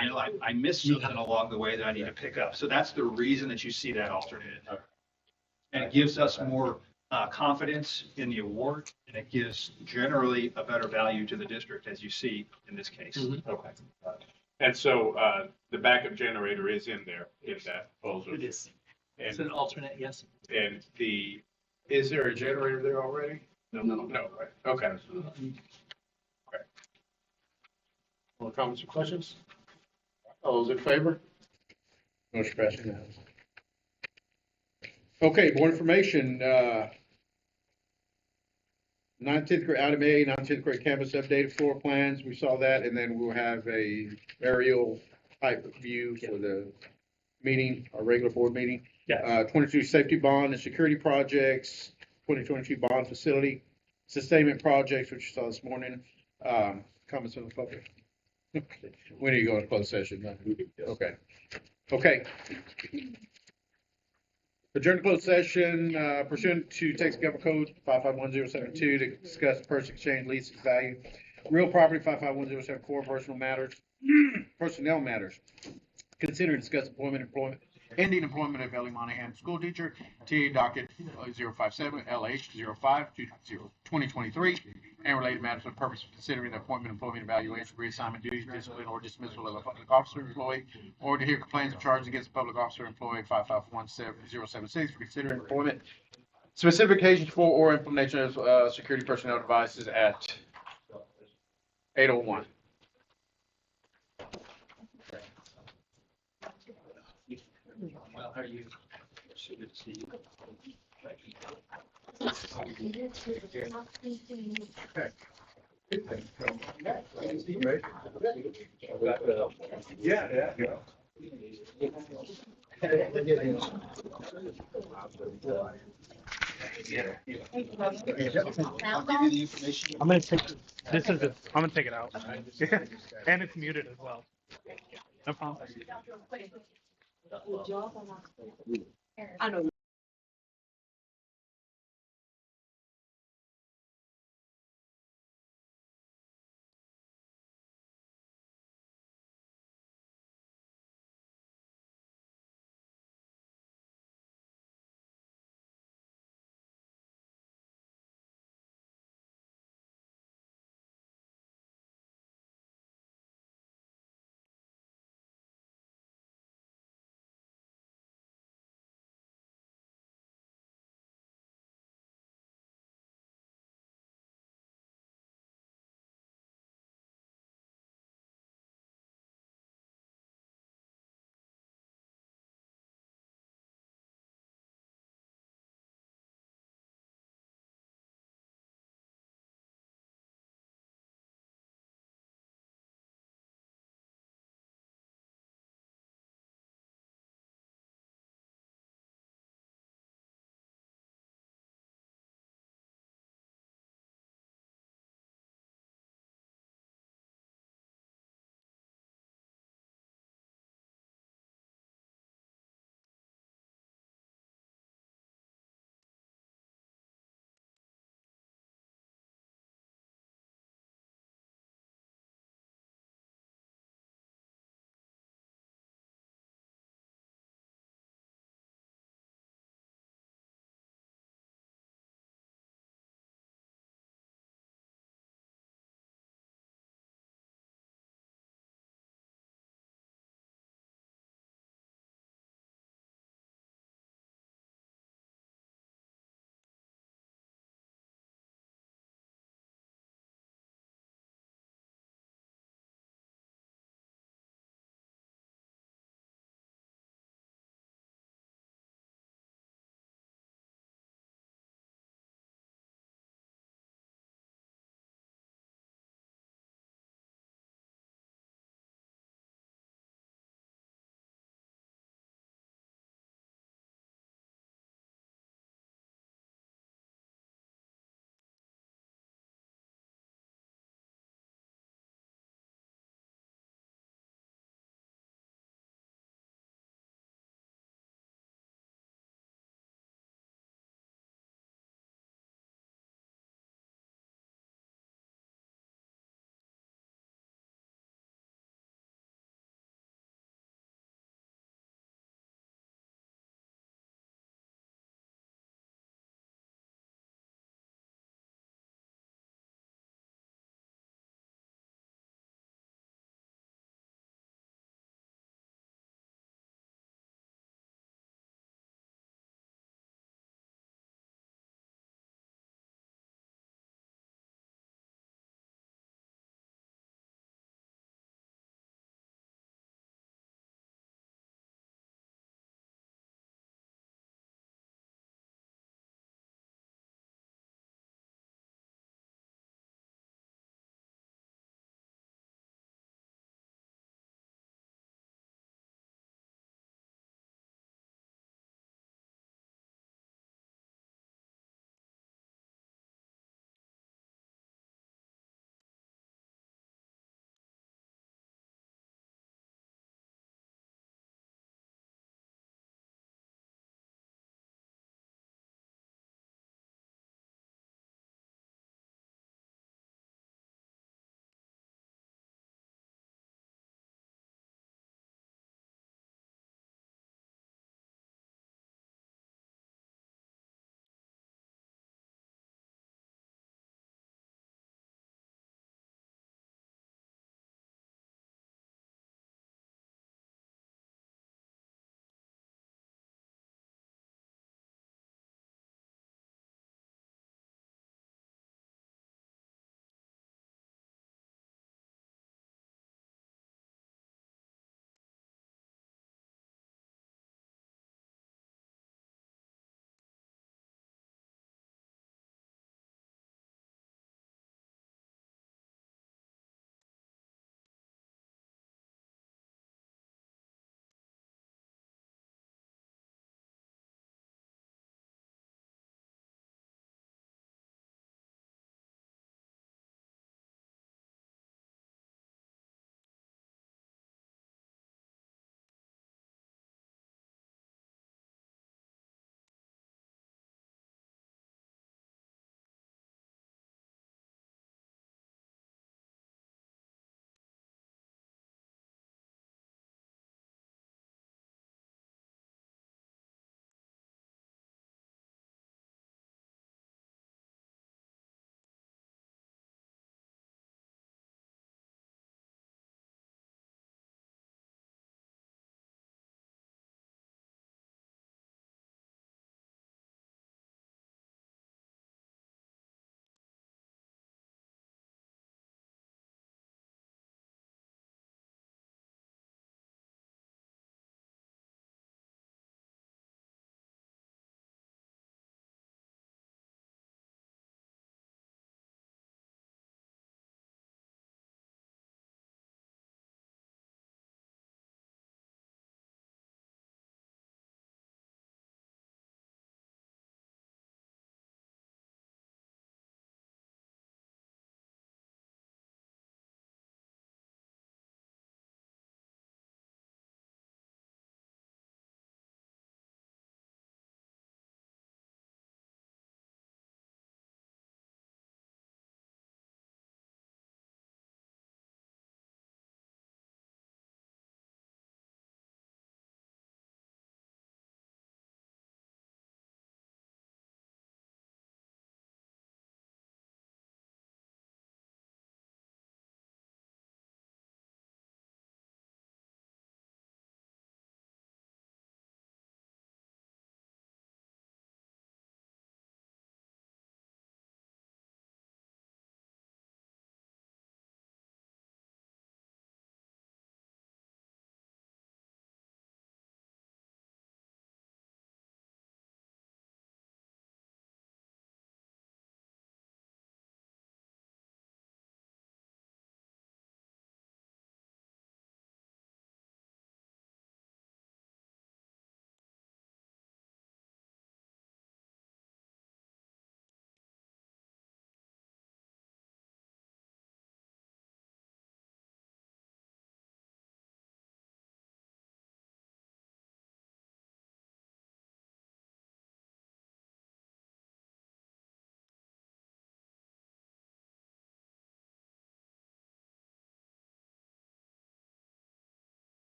Speaker 8: You know, I missed something along the way that I need to pick up. So that's the reason that you see that alternate. And it gives us more confidence in the award, and it gives generally a better value to the district, as you see in this case.
Speaker 9: Okay. And so, the backup generator is in there, in that proposal.
Speaker 3: It is. It's
Speaker 9: And,
Speaker 3: an alternate, yes.
Speaker 9: and is there a generator there already? No, right, okay. More comments or questions? All those in favor? Motion passes unanimously. Okay, more information, 9th, 10th grade, item A, 9th, 10th grade campus updated floor plans, we saw that, and then we'll have a aerial type view for the meeting, our regular board meeting.
Speaker 3: Yeah.
Speaker 9: 22 safety bond and security projects, 2022 bond facility, sustainment projects, which you saw this morning, comments from the public. We need to go into closed session. Okay. Okay. Adjourn to closed session pursuant to Texas Government Code 551072 to discuss purchase, exchange, lease value, real property 551074, personnel matters. Consider and discuss employment ending employment of Ellie Monahan, school teacher, TA docket 057 LH 05 2023, and related matters for the purpose of considering the appointment, employment evaluation, reassignment duties, discipline, or dismissal of a public officer, employee, or to hear complaints or charges against a public officer, employee 5517076 for considering employment, specifications for or implementation of security personnel devices at 8:01.
Speaker 7: Well, how are you? Good to see you.
Speaker 13: I'm gonna take, this is, I'm gonna take it out. And it's muted as well. No problem.
Speaker 6: I know.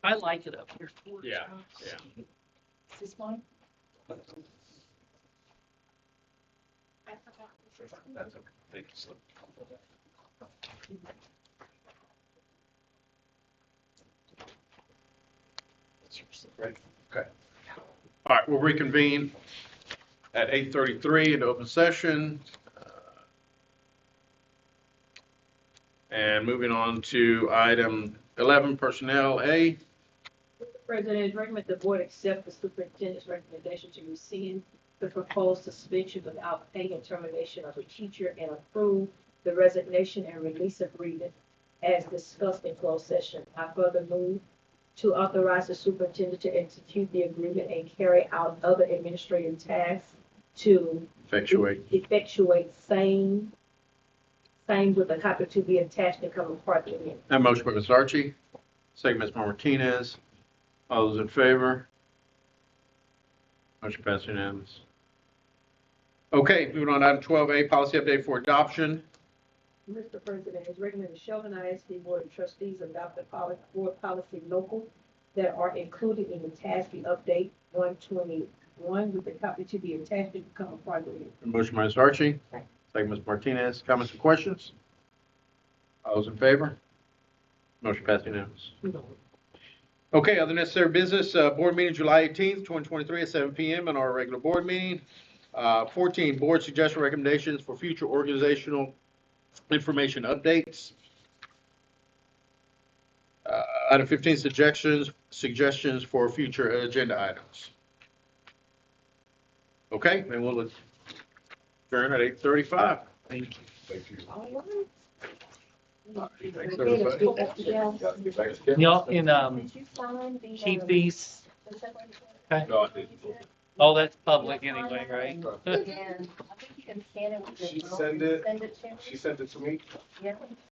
Speaker 3: I like it up here.
Speaker 1: Yeah, yeah.
Speaker 5: Is this mine?
Speaker 2: That's okay. Thank you, sir.
Speaker 1: Right. Okay. All right, we'll reconvene at 8:33 into open session. And moving on to item 11, personnel A.
Speaker 6: Mr. President, it's recommended the board accept the superintendent's recommendation to rescind the proposed suspension without pay and termination of a teacher and approve the resignation and release agreement as discussed in closed session. I further move to authorize the superintendent to execute the agreement and carry out other administrative tasks to effectuate same with a copy to be attached and come apart in it.
Speaker 1: That motion by Ms. Archie, second Ms. Martinez. All those in favor? Motion passed unanimous. Okay, moving on to item 12A, policy update for adoption.
Speaker 6: Mr. President, it's recommended the Shelton ISD Board of Trustees adopt the board policy local that are included in the TASB update 121 with the copy to be attached and become a part of it.
Speaker 1: Motion by Ms. Archie, second Ms. Martinez. Comments or questions? All those in favor? Motion passed unanimous. Okay, other necessary business, board meeting July 18th, 2023 at 7 p.m. on our regular board meeting. 14, board suggestion recommendations for future organizational information updates. Item 15, suggestions for future agenda items. Okay, then we'll adjourn at 8:35. Thank you.
Speaker 2: Thank you.
Speaker 1: Thanks, everybody.
Speaker 3: Y'all can,
Speaker 10: Did you sign the?
Speaker 3: keep these, okay?
Speaker 2: No, I didn't.
Speaker 3: Oh, that's public anyway, right?
Speaker 10: And I think you can scan it with your
Speaker 2: She
Speaker 10: phone.
Speaker 2: sent it.
Speaker 10: Send it to me.
Speaker 2: She sent it to me.
Speaker 10: Yeah.